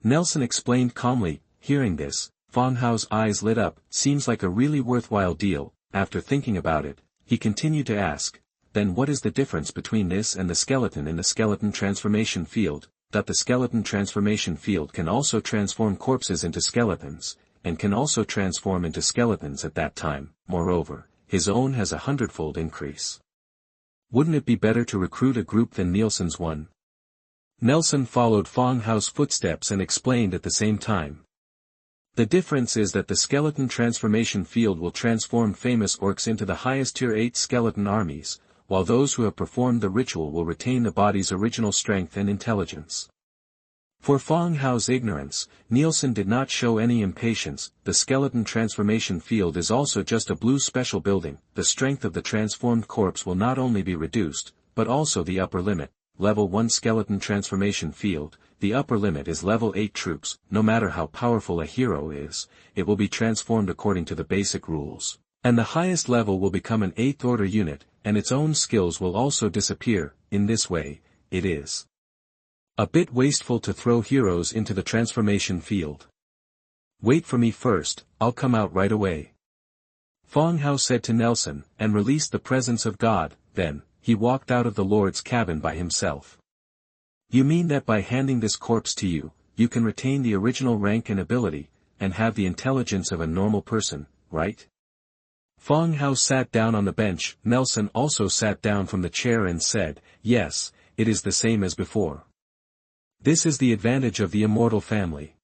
A: Nelson explained calmly. Hearing this, Fang Hao's eyes lit up. Seems like a really worthwhile deal. After thinking about it, he continued to ask, then what is the difference between this and the skeleton in the skeleton transformation field? That the skeleton transformation field can also transform corpses into skeletons, and can also transform into skeletons at that time. Moreover, his own has a 100-fold increase. Wouldn't it be better to recruit a group than Nielsen's one? Nelson followed Fang Hao's footsteps and explained at the same time. The difference is that the skeleton transformation field will transform famous orcs into the highest tier 8 skeleton armies, while those who have performed the ritual will retain the body's original strength and intelligence. For Fang Hao's ignorance, Nielsen did not show any impatience. The skeleton transformation field is also just a blue special building. The strength of the transformed corpse will not only be reduced, but also the upper limit. Level 1 skeleton transformation field, the upper limit is level 8 troops. No matter how powerful a hero is, it will be transformed according to the basic rules. And the highest level will become an 8th order unit, and its own skills will also disappear. In this way, it is a bit wasteful to throw heroes into the transformation field. Wait for me first, I'll come out right away. Fang Hao said to Nelson, and released the presence of God. Then, he walked out of the Lord's cabin by himself. You mean that by handing this corpse to you, you can retain the original rank and ability, and have the intelligence of a normal person, right? Fang Hao sat down on the bench. Nelson also sat down from the chair and said, yes, it is the same as before. This is the advantage of the immortal family.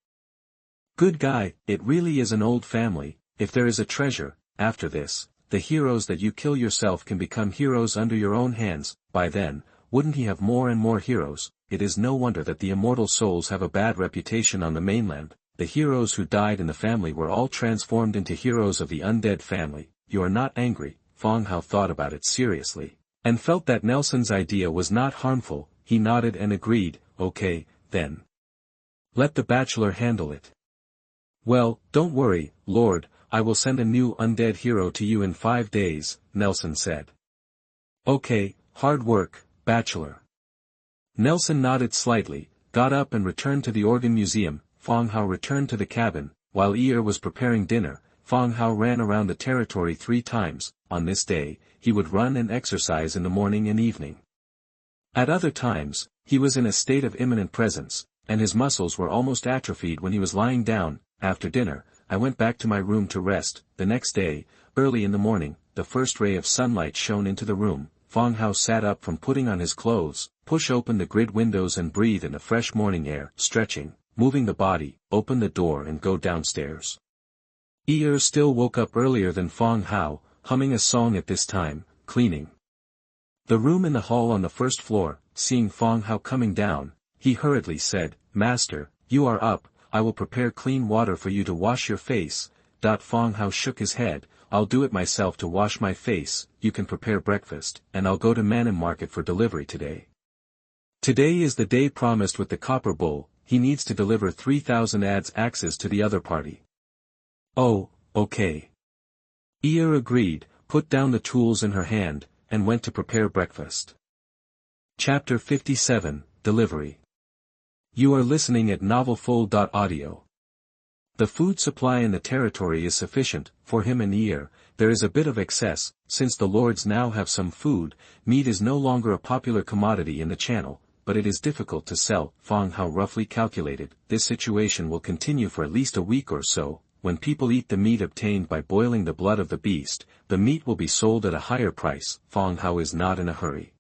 A: Good guy, it really is an old family. If there is a treasure, after this, the heroes that you kill yourself can become heroes under your own hands. By then, wouldn't he have more and more heroes? It is no wonder that the immortal souls have a bad reputation on the mainland. The heroes who died in the family were all transformed into heroes of the undead family. You are not angry. Fang Hao thought about it seriously, and felt that Nelson's idea was not harmful. He nodded and agreed, okay, then. Let the bachelor handle it. Well, don't worry, Lord, I will send a new undead hero to you in 5 days, Nelson said. Okay, hard work, bachelor. Nelson nodded slightly, got up and returned to the organ museum. Fang Hao returned to the cabin. While Ear was preparing dinner, Fang Hao ran around the territory 3 times. On this day, he would run and exercise in the morning and evening. At other times, he was in a state of imminent presence, and his muscles were almost atrophied when he was lying down. After dinner, I went back to my room to rest. The next day, early in the morning, the first ray of sunlight shone into the room. Fang Hao sat up from putting on his clothes, pushed open the grid windows and breathed in the fresh morning air, stretching, moving the body, open the door and go downstairs. Ear still woke up earlier than Fang Hao, humming a song at this time, cleaning the room in the hall on the first floor. Seeing Fang Hao coming down, he hurriedly said, Master, you are up, I will prepare clean water for you to wash your face. Fang Hao shook his head, I'll do it myself to wash my face. You can prepare breakfast, and I'll go to Manim Market for delivery today. Today is the day promised with the copper bull. He needs to deliver 3,000 adze axes to the other party. Oh, okay. Ear agreed, put down the tools in her hand, and went to prepare breakfast. Chapter 57, Delivery. You are listening at NovelFold.audio. The food supply in the territory is sufficient. For him and Ear, there is a bit of excess. Since the lords now have some food, meat is no longer a popular commodity in the channel, but it is difficult to sell. Fang Hao roughly calculated, this situation will continue for at least a week or so. When people eat the meat obtained by boiling the blood of the beast, the meat will be sold at a higher price. Fang Hao is not in a hurry.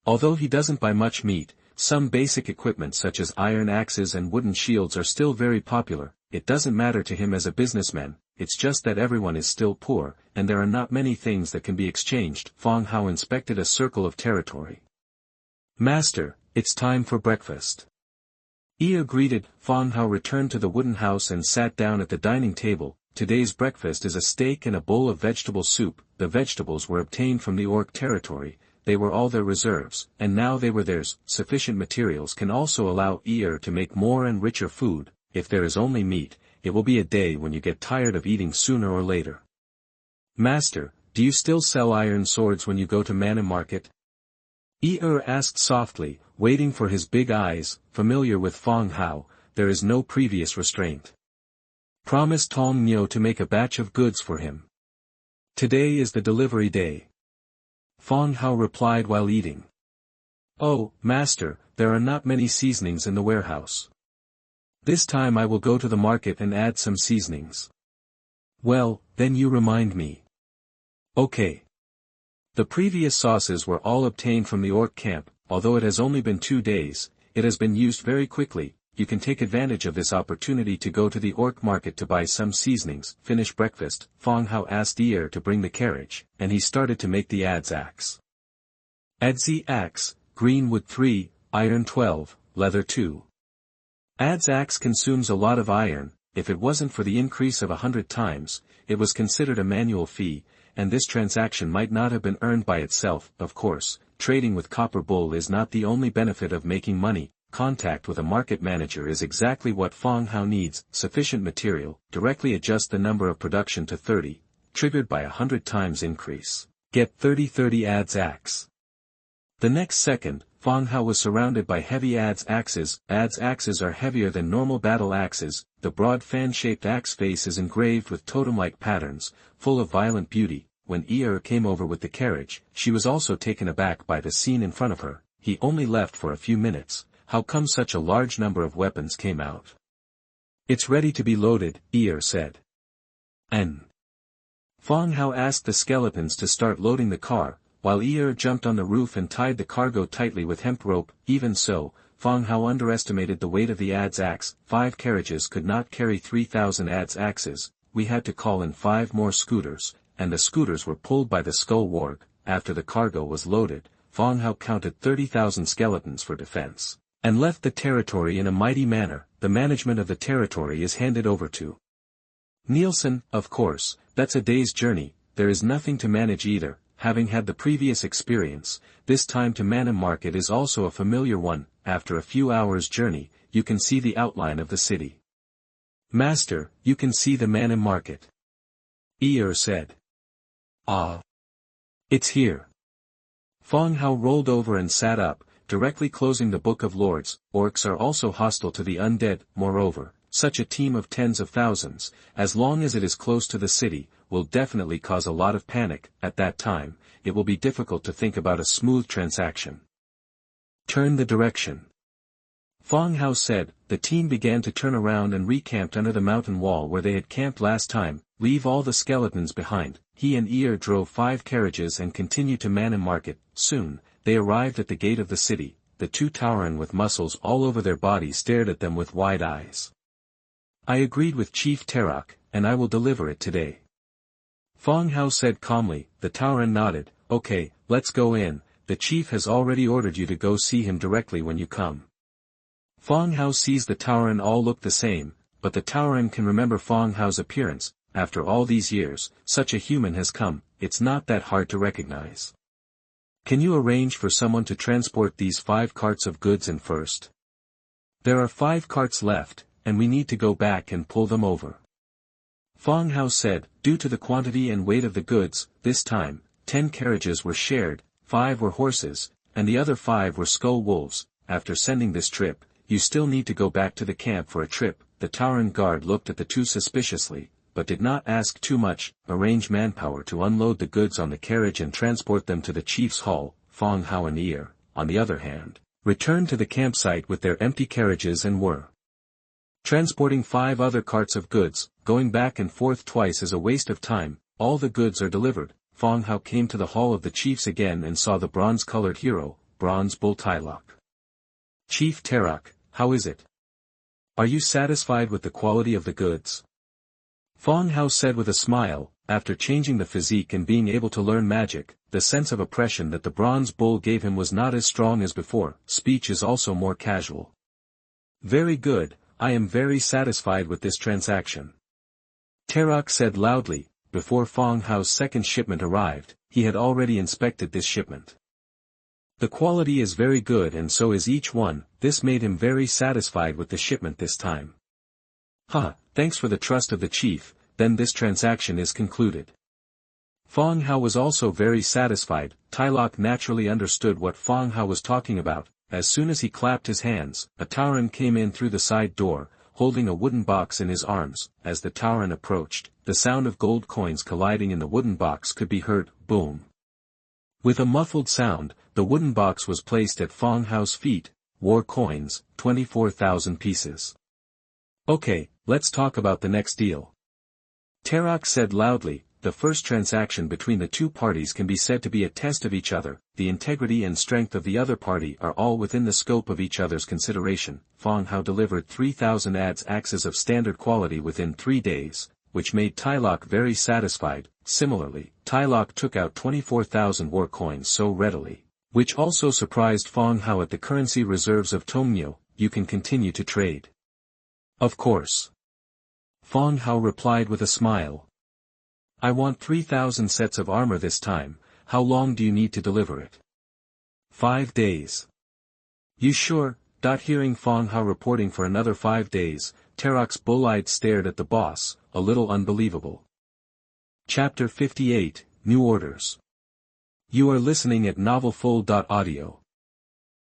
A: Although he doesn't buy much meat, some basic equipment such as iron axes and wooden shields are still very popular. It doesn't matter to him as a businessman, it's just that everyone is still poor, and there are not many things that can be exchanged. Fang Hao inspected a circle of territory. Master, it's time for breakfast. Ear greeted. Fang Hao returned to the wooden house and sat down at the dining table. Today's breakfast is a steak and a bowl of vegetable soup. The vegetables were obtained from the orc territory. They were all their reserves, and now they were theirs. Sufficient materials can also allow Ear to make more and richer food. If there is only meat, it will be a day when you get tired of eating sooner or later. Master, do you still sell iron swords when you go to Manim Market? Ear asked softly, waiting for his big eyes. Familiar with Fang Hao, there is no previous restraint. Promised Tong Nyo to make a batch of goods for him. Today is the delivery day. Fang Hao replied while eating. Oh, master, there are not many seasonings in the warehouse. This time I will go to the market and add some seasonings. Well, then you remind me. Okay. The previous sauces were all obtained from the orc camp. Although it has only been 2 days, it has been used very quickly. You can take advantage of this opportunity to go to the orc market to buy some seasonings. Finish breakfast. Fang Hao asked Ear to bring the carriage, and he started to make the adze axe. Adze axe, green wood 3, iron 12, leather 2. Adze axe consumes a lot of iron. If it wasn't for the increase of 100 times, it was considered a manual fee, and this transaction might not have been earned by itself. Of course, trading with Copper Bull is not the only benefit of making money. Contact with a market manager is exactly what Fang Hao needs. Sufficient material, directly adjust the number of production to 30, triggered by 100 times increase. Get 30 adze axe. The next second, Fang Hao was surrounded by heavy adze axes. Adze axes are heavier than normal battle axes. The broad fan-shaped axe face is engraved with totem-like patterns, full of violent beauty. When Ear came over with the carriage, she was also taken aback by the scene in front of her. He only left for a few minutes. How come such a large number of weapons came out? It's ready to be loaded, Ear said. And Fang Hao asked the skeletons to start loading the car, while Ear jumped on the roof and tied the cargo tightly with hemp rope. Even so, Fang Hao underestimated the weight of the adze axe. 5 carriages could not carry 3,000 adze axes. We had to call in 5 more scooters, and the scooters were pulled by the skull warg. After the cargo was loaded, Fang Hao counted 30,000 skeletons for defense, and left the territory in a mighty manner. The management of the territory is handed over to Nielsen. Of course, that's a day's journey. There is nothing to manage either. Having had the previous experience, this time to Mana Market is also a familiar one. After a few hours' journey, you can see the outline of the city. Master, you can see the Mana Market. Ear said. Ah. It's here. Fang Hao rolled over and sat up, directly closing the Book of Lords. Orcs are also hostile to the undead. Moreover, such a team of tens of thousands, as long as it is close to the city, will definitely cause a lot of panic. At that time, it will be difficult to think about a smooth transaction. Turn the direction. Fang Hao said. The team began to turn around and recamped under the mountain wall where they had camped last time. Leave all the skeletons behind. He and Ear drove 5 carriages and continued to Mana Market. Soon, they arrived at the gate of the city. The 2 Tauren with muscles all over their bodies stared at them with wide eyes. I agreed with Chief Terok, and I will deliver it today. Fang Hao said calmly. The Tauren nodded. Okay, let's go in. The chief has already ordered you to go see him directly when you come. Fang Hao sees the Tauren all look the same, but the Tauren can remember Fang Hao's appearance. After all these years, such a human has come. It's not that hard to recognize. Can you arrange for someone to transport these 5 carts of goods in first? There are 5 carts left, and we need to go back and pull them over. Fang Hao said. Due to the quantity and weight of the goods, this time, 10 carriages were shared, 5 were horses, and the other 5 were skull wolves. After sending this trip, you still need to go back to the camp for a trip. The Tauren guard looked at the 2 suspiciously, but did not ask too much. Arrange manpower to unload the goods on the carriage and transport them to the chief's hall. Fang Hao and Ear, on the other hand, returned to the campsite with their empty carriages and were transporting 5 other carts of goods. Going back and forth twice is a waste of time. All the goods are delivered. Fang Hao came to the hall of the chiefs again and saw the bronze-colored hero, Bronze Bull Tylok. Chief Terok, how is it? Are you satisfied with the quality of the goods? Fang Hao said with a smile. After changing the physique and being able to learn magic, the sense of oppression that the bronze bull gave him was not as strong as before. Speech is also more casual. Very good, I am very satisfied with this transaction. Terok said loudly. Before Fang Hao's second shipment arrived, he had already inspected this shipment. The quality is very good and so is each one. This made him very satisfied with the shipment this time. Thanks for the trust of the chief. Then this transaction is concluded. Fang Hao was also very satisfied. Tylok naturally understood what Fang Hao was talking about. As soon as he clapped his hands, a Tauren came in through the side door, holding a wooden box in his arms. As the Tauren approached, the sound of gold coins colliding in the wooden box could be heard. Boom. With a muffled sound, the wooden box was placed at Fang Hao's feet. War coins, 24,000 pieces. Okay, let's talk about the next deal. Terok said loudly. The first transaction between the 2 parties can be said to be a test of each other. The integrity and strength of the other party are all within the scope of each other's consideration. Fang Hao delivered 3,000 adze axes of standard quality within 3 days, which made Tylok very satisfied. Similarly, Tylok took out 24,000 war coins so readily, which also surprised Fang Hao. At the currency reserves of Tongmyo, you can continue to trade. Of course. Fang Hao replied with a smile. I want 3,000 sets of armor this time. How long do you need to deliver it? 5 days. You sure? Hearing Fang Hao reporting for another 5 days, Terok's bull-eyed stared at the boss, a little unbelievable. Chapter 58, New Orders. You are listening at novelfull.audio.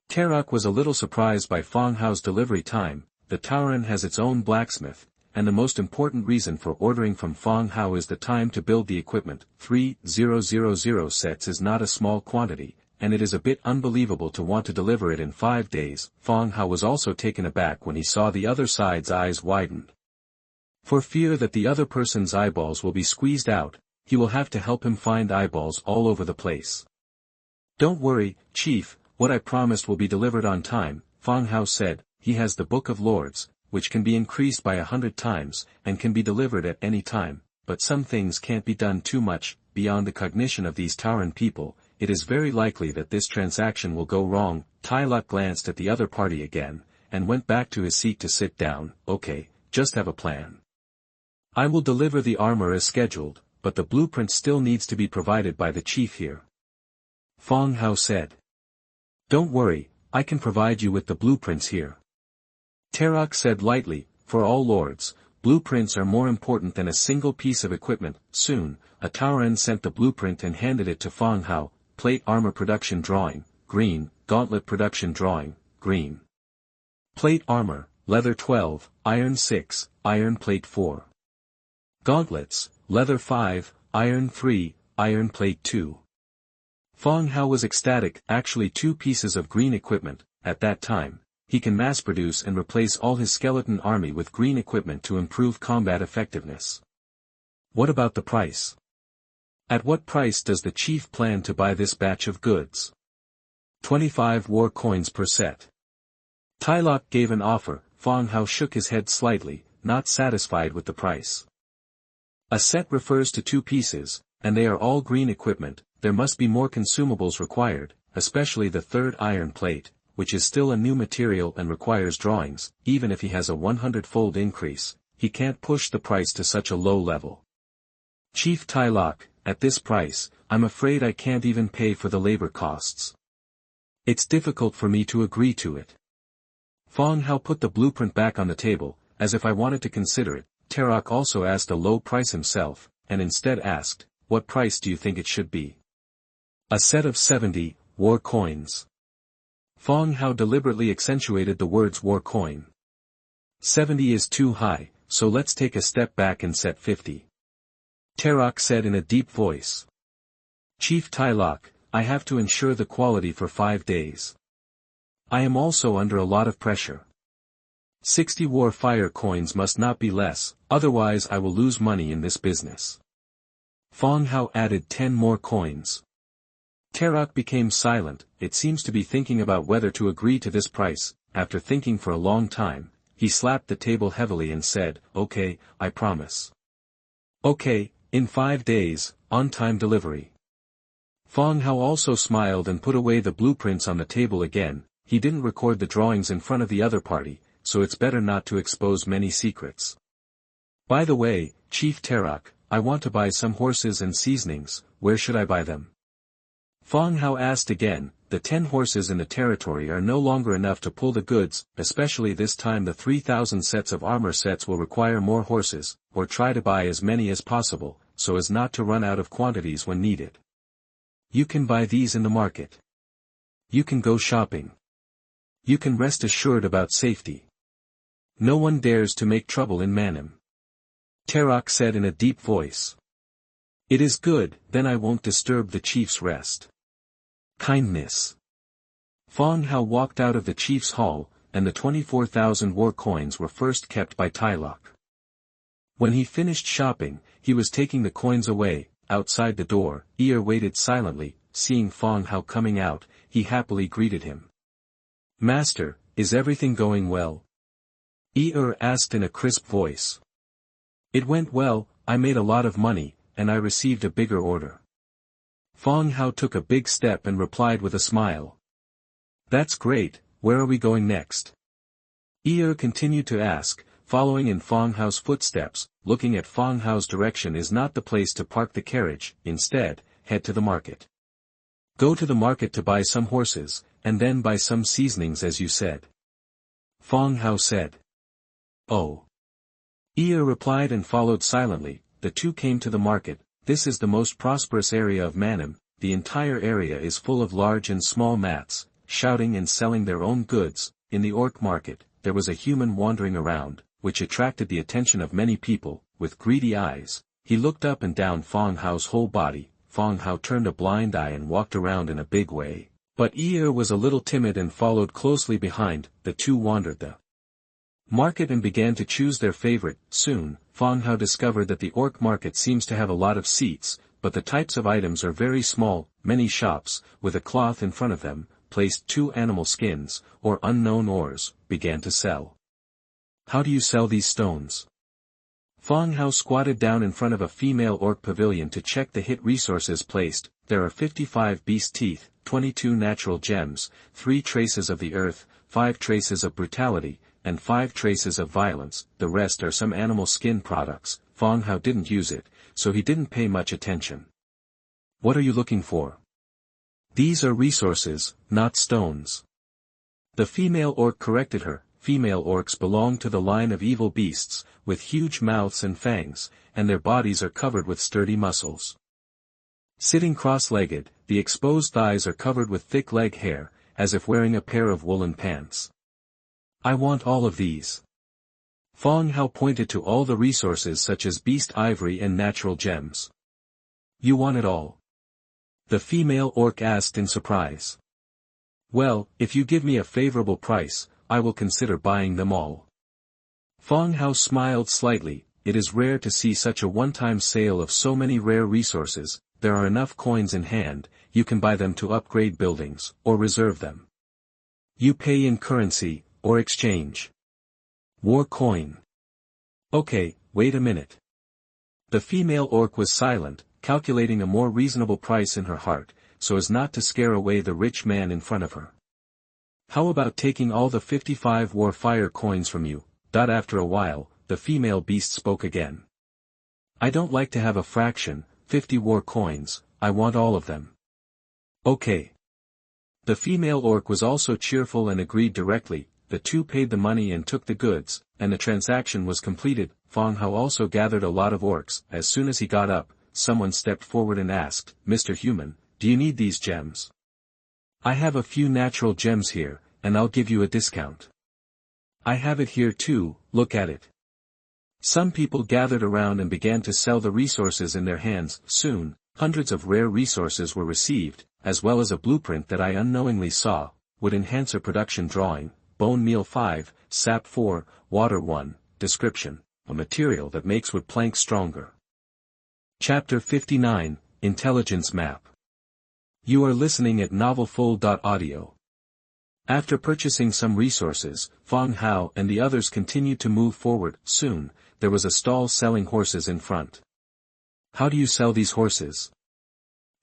A: Terok was a little surprised by Fang Hao's delivery time. The Tauren has its own blacksmith, and the most important reason for ordering from Fang Hao is the time to build the equipment. 3,000 sets is not a small quantity, and it is a bit unbelievable to want to deliver it in 5 days. Fang Hao was also taken aback when he saw the other side's eyes widened. For fear that the other person's eyeballs will be squeezed out, he will have to help him find eyeballs all over the place. Don't worry, Chief, what I promised will be delivered on time, Fang Hao said. He has the Book of Lords, which can be increased by 100 times, and can be delivered at any time, but some things can't be done too much, beyond the cognition of these Tauran people. It is very likely that this transaction will go wrong. Tai Lok glanced at the other party again, and went back to his seat to sit down. Okay, just have a plan. I will deliver the armor as scheduled, but the blueprint still needs to be provided by the chief here. Fang Hao said. Don't worry, I can provide you with the blueprints here. Tarok said lightly, for all lords, blueprints are more important than a single piece of equipment. Soon, a Tauran sent the blueprint and handed it to Fang Hao. Plate armor production drawing, green. Gauntlet production drawing, green. Plate armor, leather 12, iron 6, iron plate 4. Gauntlets, leather 5, iron 3, iron plate 2. Fang Hao was ecstatic. Actually 2 pieces of green equipment. At that time, he can mass produce and replace all his skeleton army with green equipment to improve combat effectiveness. What about the price? At what price does the chief plan to buy this batch of goods? 25 war coins per set. Tai Lok gave an offer. Fang Hao shook his head slightly, not satisfied with the price. A set refers to 2 pieces, and they are all green equipment. There must be more consumables required, especially the 3rd iron plate, which is still a new material and requires drawings. Even if he has a 100-fold increase, he can't push the price to such a low level. Chief Tai Lok, at this price, I'm afraid I can't even pay for the labor costs. It's difficult for me to agree to it. Fang Hao put the blueprint back on the table, as if I wanted to consider it. Tarok also asked a low price himself, and instead asked, what price do you think it should be? A set of 70 war coins. Fang Hao deliberately accentuated the words war coin. 70 is too high, so let's take a step back and set 50. Tarok said in a deep voice. Chief Tai Lok, I have to ensure the quality for 5 days. I am also under a lot of pressure. 60 war fire coins must not be less, otherwise I will lose money in this business. Fang Hao added 10 more coins. Tarok became silent. It seems to be thinking about whether to agree to this price. After thinking for a long time, he slapped the table heavily and said, okay, I promise. Okay, in 5 days, on-time delivery. Fang Hao also smiled and put away the blueprints on the table again. He didn't record the drawings in front of the other party, so it's better not to expose many secrets. By the way, Chief Tarok, I want to buy some horses and seasonings. Where should I buy them? Fang Hao asked again. The 10 horses in the territory are no longer enough to pull the goods, especially this time. The 3,000 sets of armor sets will require more horses, or try to buy as many as possible, so as not to run out of quantities when needed. You can buy these in the market. You can go shopping. You can rest assured about safety. No one dares to make trouble in Manim. Tarok said in a deep voice. It is good, then I won't disturb the chief's rest. Kindness. Fang Hao walked out of the chief's hall, and the 24,000 war coins were first kept by Tai Lok. When he finished shopping, he was taking the coins away. Outside the door, Ear waited silently. Seeing Fang Hao coming out, he happily greeted him. Master, is everything going well? Ear asked in a crisp voice. It went well. I made a lot of money, and I received a bigger order. Fang Hao took a big step and replied with a smile. That's great. Where are we going next? Ear continued to ask, following in Fang Hao's footsteps. Looking at Fang Hao's direction is not the place to park the carriage. Instead, head to the market. Go to the market to buy some horses, and then buy some seasonings as you said. Fang Hao said. Oh. Ear replied and followed silently. The two came to the market. This is the most prosperous area of Manim. The entire area is full of large and small mats, shouting and selling their own goods. In the orc market, there was a human wandering around, which attracted the attention of many people. With greedy eyes, he looked up and down Fang Hao's whole body. Fang Hao turned a blind eye and walked around in a big way. But Ear was a little timid and followed closely behind. The two wandered the market and began to choose their favorite. Soon, Fang Hao discovered that the orc market seems to have a lot of seats, but the types of items are very small. Many shops, with a cloth in front of them, placed 2 animal skins, or unknown ores, began to sell. How do you sell these stones? Fang Hao squatted down in front of a female orc pavilion to check the hit resources placed. There are 55 beast teeth, 22 natural gems, 3 traces of the earth, 5 traces of brutality, and 5 traces of violence. The rest are some animal skin products. Fang Hao didn't use it, so he didn't pay much attention. What are you looking for? These are resources, not stones. The female orc corrected her. Female orcs belong to the line of evil beasts, with huge mouths and fangs, and their bodies are covered with sturdy muscles. Sitting cross-legged, the exposed thighs are covered with thick leg hair, as if wearing a pair of woolen pants. I want all of these. Fang Hao pointed to all the resources such as beast ivory and natural gems. You want it all? The female orc asked in surprise. Well, if you give me a favorable price, I will consider buying them all. Fang Hao smiled slightly. It is rare to see such a one-time sale of so many rare resources. There are enough coins in hand, you can buy them to upgrade buildings, or reserve them. You pay in currency, or exchange. War coin. Okay, wait a minute. The female orc was silent, calculating a more reasonable price in her heart, so as not to scare away the rich man in front of her. How about taking all the 55 war fire coins from you? After a while, the female beast spoke again. I don't like to have a fraction, 50 war coins, I want all of them. Okay. The female orc was also cheerful and agreed directly. The two paid the money and took the goods, and the transaction was completed. Fang Hao also gathered a lot of orcs. As soon as he got up, someone stepped forward and asked, Mr. Human, do you need these gems? I have a few natural gems here, and I'll give you a discount. I have it here too, look at it. Some people gathered around and began to sell the resources in their hands. Soon, hundreds of rare resources were received, as well as a blueprint that I unknowingly saw. Wood enhancer production drawing, bone meal 5, sap 4, water 1, description, a material that makes wood planks stronger. Chapter 59, Intelligence Map. You are listening at novelfold.audio. After purchasing some resources, Fang Hao and the others continued to move forward. Soon, there was a stall selling horses in front. How do you sell these horses?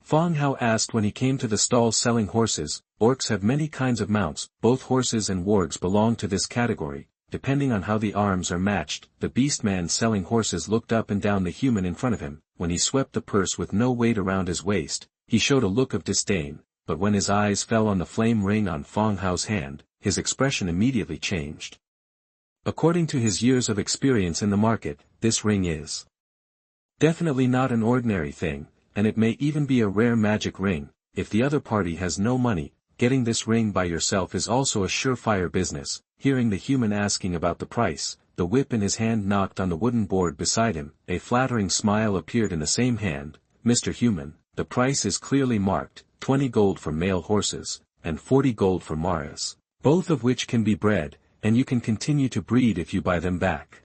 A: Fang Hao asked when he came to the stall selling horses. Orcs have many kinds of mounts, both horses and wargs belong to this category, depending on how the arms are matched. The beastman selling horses looked up and down the human in front of him. When he swept the purse with no weight around his waist, he showed a look of disdain, but when his eyes fell on the flame ring on Fang Hao's hand, his expression immediately changed. According to his years of experience in the market, this ring is definitely not an ordinary thing, and it may even be a rare magic ring. If the other party has no money, getting this ring by yourself is also a surefire business. Hearing the human asking about the price, the whip in his hand knocked on the wooden board beside him. A flattering smile appeared in the same hand. Mr. Human, the price is clearly marked, 20 gold for male horses, and 40 gold for maras, both of which can be bred, and you can continue to breed if you buy them back.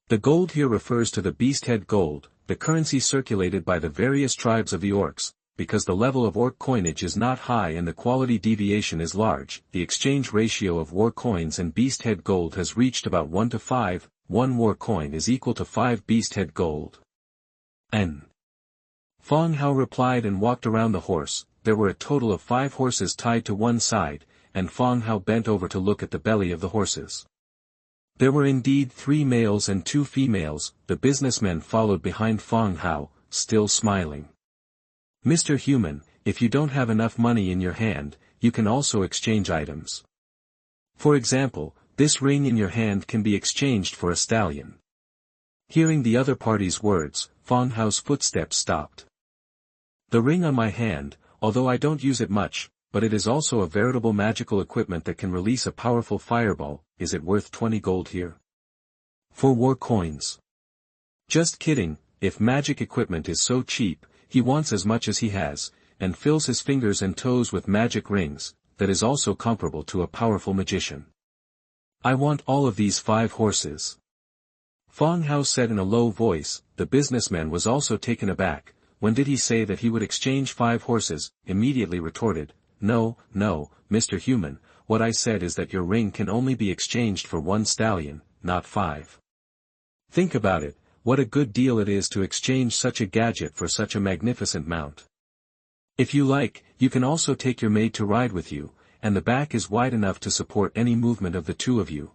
A: The gold here refers to the beasthead gold, the currency circulated by the various tribes of the orcs. Because the level of orc coinage is not high and the quality deviation is large, the exchange ratio of war coins and beasthead gold has reached about 1 to 5, 1 war coin is equal to 5 beasthead gold. N. Fang Hao replied and walked around the horse. There were a total of 5 horses tied to one side, and Fang Hao bent over to look at the belly of the horses. There were indeed 3 males and 2 females. The businessmen followed behind Fang Hao, still smiling. Mr. Human, if you don't have enough money in your hand, you can also exchange items. For example, this ring in your hand can be exchanged for a stallion. Hearing the other party's words, Fang Hao's footsteps stopped. The ring on my hand, although I don't use it much, but it is also a veritable magical equipment that can release a powerful fireball. Is it worth 20 gold here? For war coins. Just kidding, if magic equipment is so cheap, he wants as much as he has, and fills his fingers and toes with magic rings. That is also comparable to a powerful magician. I want all of these 5 horses. Fang Hao said in a low voice. The businessman was also taken aback. When did he say that he would exchange 5 horses? Immediately retorted, no, Mr. Human, what I said is that your ring can only be exchanged for 1 stallion, not 5. Think about it, what a good deal it is to exchange such a gadget for such a magnificent mount. If you like, you can also take your maid to ride with you, and the back is wide enough to support any movement of the 2 of you.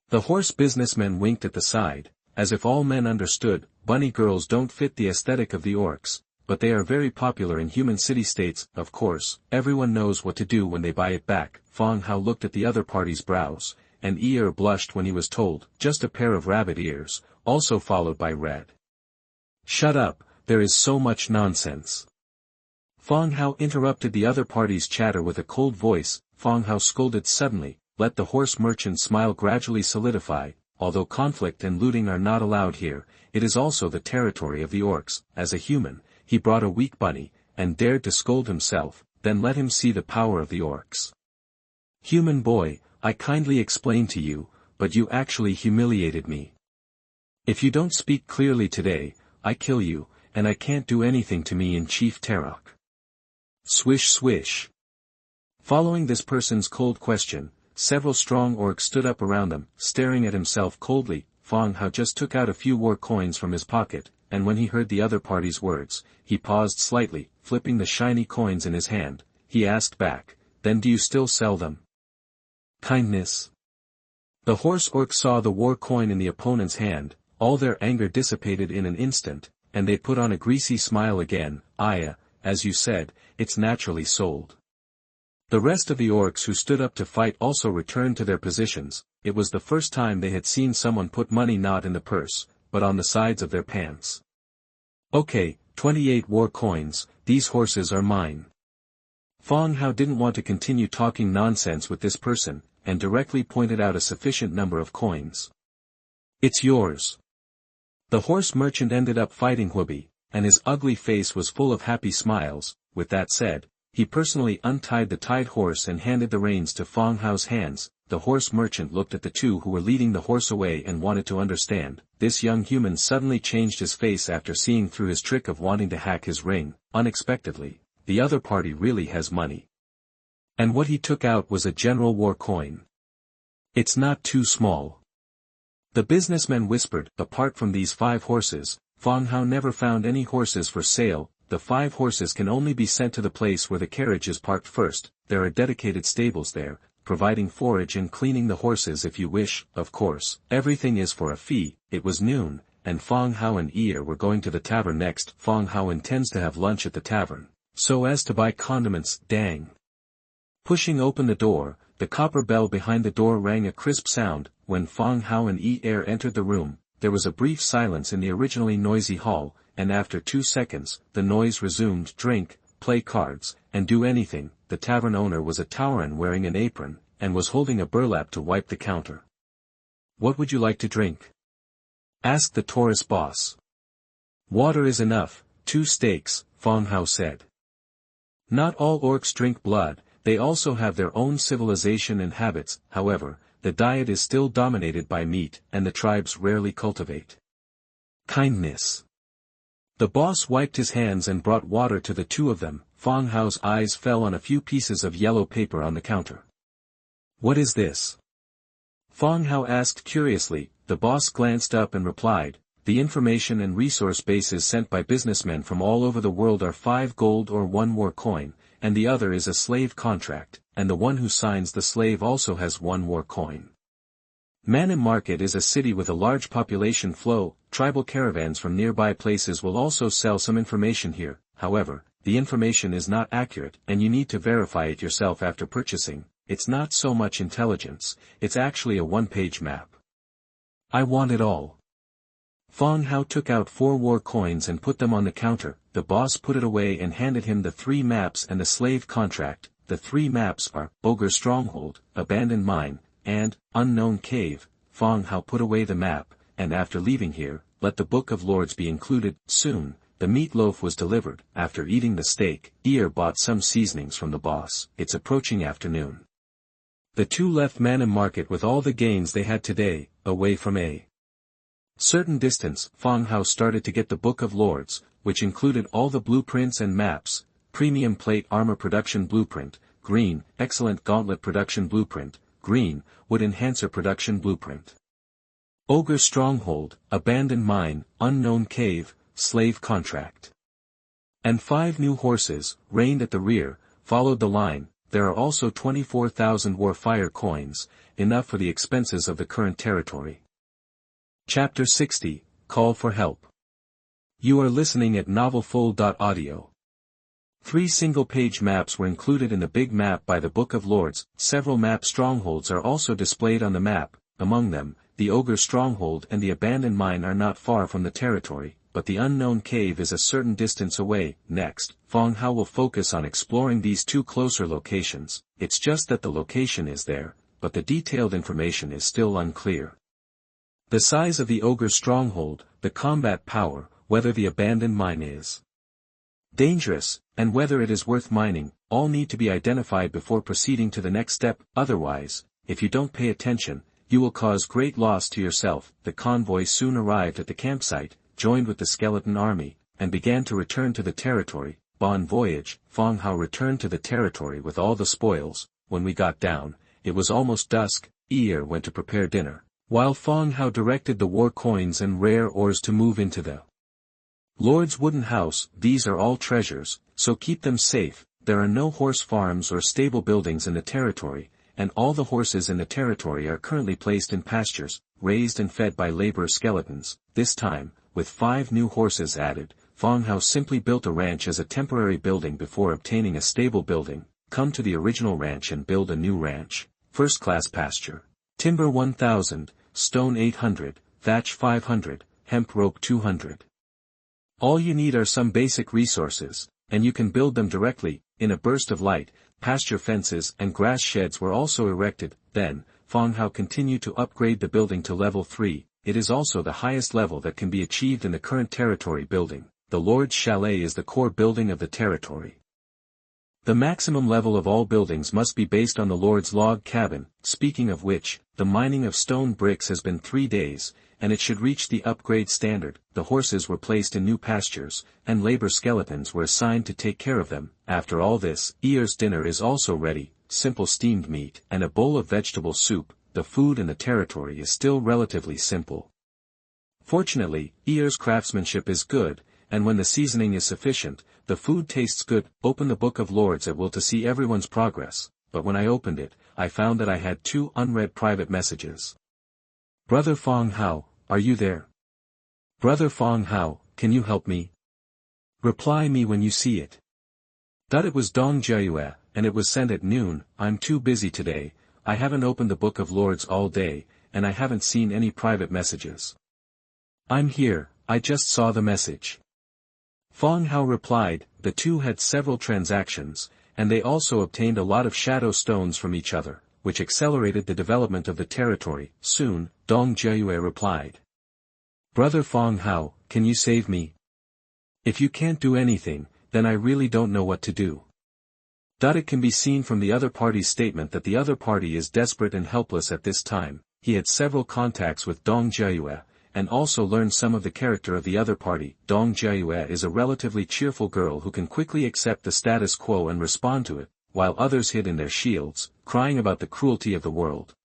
A: The horse businessman winked at the side, as if all men understood, bunny girls don't fit the aesthetic of the orcs, but they are very popular in human city-states. Of course, everyone knows what to do when they buy it back. Fang Hao looked at the other party's brows, and ear blushed when he was told, just a pair of rabbit ears, also followed by red. Shut up, there is so much nonsense. Fang Hao interrupted the other party's chatter with a cold voice. Fang Hao scolded suddenly, let the horse merchant's smile gradually solidify. Although conflict and looting are not allowed here, it is also the territory of the orcs. As a human, he brought a weak bunny, and dared to scold himself, then let him see the power of the orcs. Human boy, I kindly explained to you, but you actually humiliated me. If you don't speak clearly today, I kill you, and I can't do anything to me in Chief Tarok. Swish swish. Following this person's cold question, several strong orcs stood up around them, staring at himself coldly. Fang Hao just took out a few war coins from his pocket, and when he heard the other party's words, he paused slightly, flipping the shiny coins in his hand. He asked back, then do you still sell them? Kindness. The horse orcs saw the war coin in the opponent's hand, all their anger dissipated in an instant, and they put on a greasy smile again. As you said, it's naturally sold. The rest of the orcs who stood up to fight also returned to their positions. It was the first time they had seen someone put money not in the purse, but on the sides of their pants. Okay, 28 war coins, these horses are mine. Fang Hao didn't want to continue talking nonsense with this person, and directly pointed out a sufficient number of coins. It's yours. The horse merchant ended up fighting Hwubi, and his ugly face was full of happy smiles. With that said, he personally untied the tied horse and handed the reins to Fang Hao's hands. The horse merchant looked at the 2 who were leading the horse away and wanted to understand. This young human suddenly changed his face after seeing through his trick of wanting to hack his ring. Unexpectedly, the other party really has money. And what he took out was a general war coin. It's not too small. The businessman whispered, apart from these 5 horses, Fang Hao never found any horses for sale. The 5 horses can only be sent to the place where the carriage is parked first. There are dedicated stables there, providing forage and cleaning the horses if you wish. Of course, everything is for a fee. It was noon, and Fang Hao and Ear were going to the tavern next. Fang Hao intends to have lunch at the tavern, so as to buy condiments. Dang. Pushing open the door, the copper bell behind the door rang a crisp sound. When Fang Hao and Ear entered the room, there was a brief silence in the originally noisy hall, and after 2 seconds, the noise resumed. Drink, play cards, and do anything. The tavern owner was a Tauren wearing an apron, and was holding a burlap to wipe the counter. What would you like to drink? Asked the Taurus boss. Water is enough, 2 steaks, Fang Hao said. Not all orcs drink blood, they also have their own civilization and habits. However, the diet is still dominated by meat, and the tribes rarely cultivate kindness. The boss wiped his hands and brought water to the 2 of them. Fang Hao's eyes fell on a few pieces of yellow paper on the counter. What is this? Fang Hao asked curiously. The boss glanced up and replied, the information and resource bases sent by businessmen from all over the world are 5 gold or 1 war coin, and the other is a slave contract, and the one who signs the slave also has 1 war coin. Manim Market is a city with a large population flow. Tribal caravans from nearby places will also sell some information here. However, the information is not accurate, and you need to verify it yourself after purchasing. It's not so much intelligence, it's actually a 1-page map. I want it all. Fang Hao took out 4 war coins and put them on the counter. The boss put it away and handed him the 3 maps and the slave contract. The 3 maps are Ogre Stronghold, Abandoned Mine, and Unknown Cave. Fang Hao put away the map, and after leaving here, let the Book of Lords be included. Soon, the meatloaf was delivered. After eating the steak, Ear bought some seasonings from the boss. It's approaching afternoon. The 2 left Manim Market with all the gains they had today, away from Certain distance, Fang Hao started to get the Book of Lords, which included all the blueprints and maps: Premium Plate Armor Production Blueprint, green; Excellent Gauntlet Production Blueprint, green; Wood Enhancer Production Blueprint. Ogre Stronghold, Abandoned Mine, Unknown Cave, Slave Contract. And 5 new horses, reined at the rear, followed the line. There are also 24,000 Warfire coins, enough for the expenses of the current territory. Chapter 60, Call for Help. You are listening at novelfold.audio. 3 single-page maps were included in the big map by the Book of Lords. Several map strongholds are also displayed on the map. Among them, the Ogre Stronghold and the Abandoned Mine are not far from the territory, but the Unknown Cave is a certain distance away. Next, Fang Hao will focus on exploring these 2 closer locations. It's just that the location is there, but the detailed information is still unclear. The size of the Ogre Stronghold, the combat power, whether the Abandoned Mine is dangerous, and whether it is worth mining, all need to be identified before proceeding to the next step. Otherwise, if you don't pay attention, you will cause great loss to yourself. The convoy soon arrived at the campsite, joined with the skeleton army, and began to return to the territory. Bon voyage. Fang Hao returned to the territory with all the spoils. When we got down, it was almost dusk. Went to prepare dinner, while Fang Hao directed the war coins and rare ores to move into the Lord's wooden house. These are all treasures, so keep them safe. There are no horse farms or stable buildings in the territory, and all the horses in the territory are currently placed in pastures, raised and fed by labor skeletons. This time, with 5 new horses added, Fang Hao simply built a ranch as a temporary building before obtaining a stable building. Come to the original ranch and build a new ranch. First-class pasture. Timber 1000, stone 800, thatch 500, hemp rope 200. All you need are some basic resources, and you can build them directly. In a burst of light, pasture fences and grass sheds were also erected. Then, Fang Hao continued to upgrade the building to level 3. It is also the highest level that can be achieved in the current territory building. The Lord's Chalet is the core building of the territory. The maximum level of all buildings must be based on the Lord's log cabin. Speaking of which, the mining of stone bricks has been 3 days, and it should reach the upgrade standard. The horses were placed in new pastures, and labor skeletons were assigned to take care of them. After all this, Ear's dinner is also ready: simple steamed meat and a bowl of vegetable soup. The food in the territory is still relatively simple. Fortunately, Ear's craftsmanship is good, and when the seasoning is sufficient, the food tastes good. Open the Book of Lords at will to see everyone's progress, but when I opened it, I found that I had 2 unread private messages. Brother Fang Hao, are you there? Brother Fang Hao, can you help me? Reply me when you see it. It was Dong Jiayue, and it was sent at noon. I'm too busy today. I haven't opened the Book of Lords all day, and I haven't seen any private messages. I'm here, I just saw the message. Fang Hao replied. The 2 had several transactions, and they also obtained a lot of shadow stones from each other, which accelerated the development of the territory. Soon, Dong Jiayue replied. Brother Fang Hao, can you save me? If you can't do anything, then I really don't know what to do. It can be seen from the other party's statement that the other party is desperate and helpless at this time. He had several contacts with Dong Jiayue, and also learned some of the character of the other party. Dong Jiayue is a relatively cheerful girl who can quickly accept the status quo and respond to it, while others hid in their shields, crying about the cruelty of the world.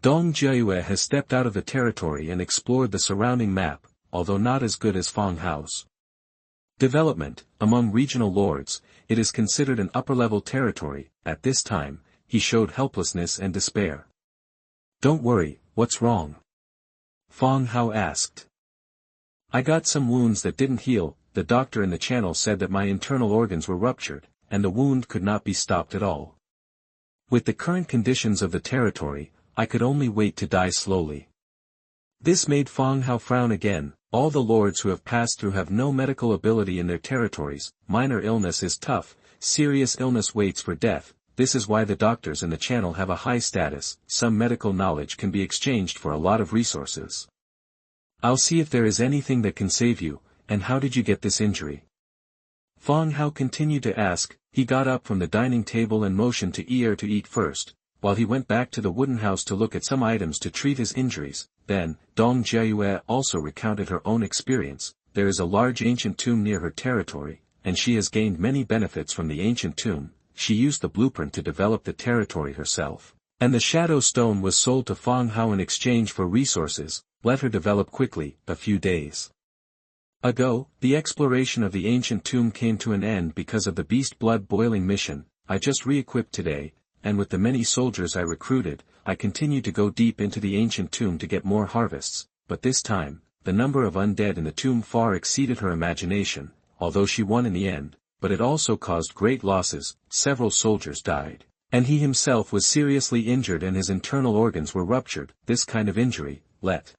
A: Dong Jiayue has stepped out of the territory and explored the surrounding map, although not as good as Fang Hao's. Development. Among regional lords, it is considered an upper-level territory. At this time, he showed helplessness and despair. Don't worry, what's wrong? Fang Hao asked. I got some wounds that didn't heal. The doctor in the channel said that my internal organs were ruptured, and the wound could not be stopped at all. With the current conditions of the territory, I could only wait to die slowly. This made Fang Hao frown again. All the lords who have passed through have no medical ability in their territories. Minor illness is tough, serious illness waits for death. This is why the doctors in the channel have a high status. Some medical knowledge can be exchanged for a lot of resources. I'll see if there is anything that can save you. And how did you get this injury? Fang Hao continued to ask. He got up from the dining table and motioned to Er to eat first, while he went back to the wooden house to look at some items to treat his injuries. Then, Dong Jiayue also recounted her own experience. There is a large ancient tomb near her territory, and she has gained many benefits from the ancient tomb. She used the blueprint to develop the territory herself. And the Shadow Stone was sold to Fang Hao in exchange for resources. Let her develop quickly. A few days ago, the exploration of the ancient tomb came to an end because of the beast blood boiling mission. I just re-equipped today, and with the many soldiers I recruited, I continued to go deep into the ancient tomb to get more harvests, but this time, the number of undead in the tomb far exceeded her imagination, although she won in the end, but it also caused great losses. Several soldiers died, and he himself was seriously injured and his internal organs were ruptured. This kind of injury, let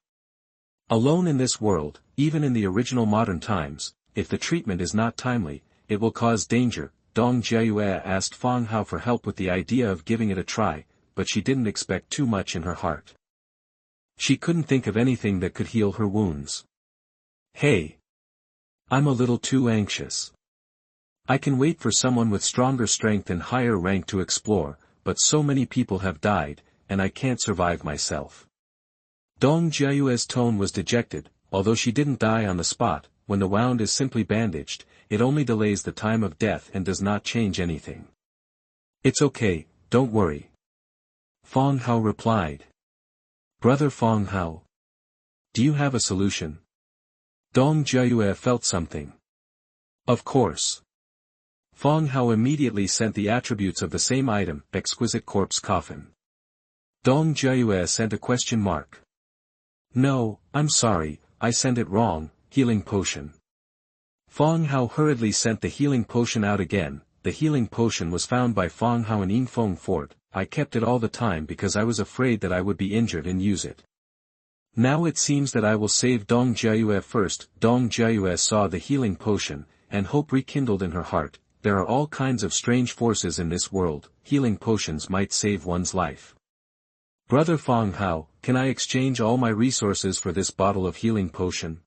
A: alone in this world, even in the original modern times, if the treatment is not timely, it will cause danger. Dong Jiayue asked Fang Hao for help with the idea of giving it a try, but she didn't expect too much in her heart. She couldn't think of anything that could heal her wounds. Hey! I'm a little too anxious. I can wait for someone with stronger strength and higher rank to explore, but so many people have died, and I can't survive myself. Dong Jiayue's tone was dejected. Although she didn't die on the spot, when the wound is simply bandaged, it only delays the time of death and does not change anything. It's okay, don't worry. Fang Hao replied. Brother Fang Hao. Do you have a solution? Dong Jiayue felt something. Of course. Fang Hao immediately sent the attributes of the same item, exquisite corpse coffin. Dong Jiayue sent a question mark. No, I'm sorry, I sent it wrong. Healing potion. Fang Hao hurriedly sent the healing potion out again. The healing potion was found by Fang Hao in Yingfeng Fort. I kept it all the time because I was afraid that I would be injured and use it. Now it seems that I will save Dong Jiayue first. Dong Jiayue saw the healing potion, and hope rekindled in her heart. There are all kinds of strange forces in this world. Healing potions might save one's life. Brother Fang Hao, can I exchange all my resources for this bottle of healing potion?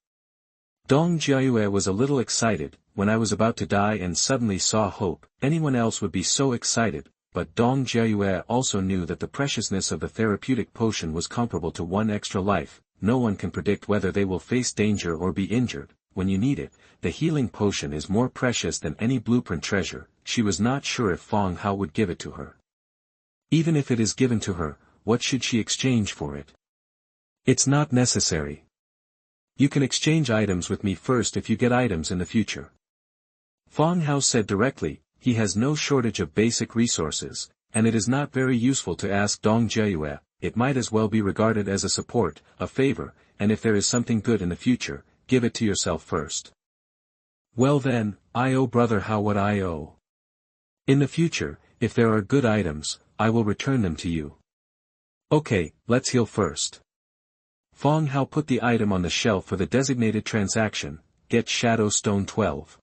A: Dong Jiayue was a little excited. When I was about to die and suddenly saw hope, anyone else would be so excited, but Dong Jiayue also knew that the preciousness of the therapeutic potion was comparable to one extra life. No one can predict whether they will face danger or be injured. When you need it, the healing potion is more precious than any blueprint treasure. She was not sure if Fang Hao would give it to her. Even if it is given to her, what should she exchange for it? It's not necessary. You can exchange items with me first if you get items in the future. Fang Hao said directly. He has no shortage of basic resources, and it is not very useful to ask Dong Jiayue. It might as well be regarded as a support, a favor, and if there is something good in the future, give it to yourself first. Well then, I owe Brother Hao what I owe. In the future, if there are good items, I will return them to you. Okay, let's heal first. Fang Hao put the item on the shelf for the designated transaction. Get Shadow Stone 12.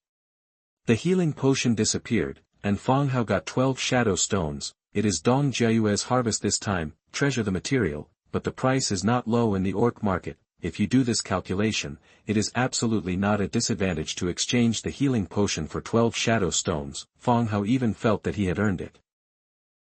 A: The healing potion disappeared, and Fang Hao got 12 Shadow Stones. It is Dong Jiayue's harvest this time. Treasure the material, but the price is not low in the orc market. If you do this calculation, it is absolutely not a disadvantage to exchange the healing potion for 12 Shadow Stones. Fang Hao even felt that he had earned it.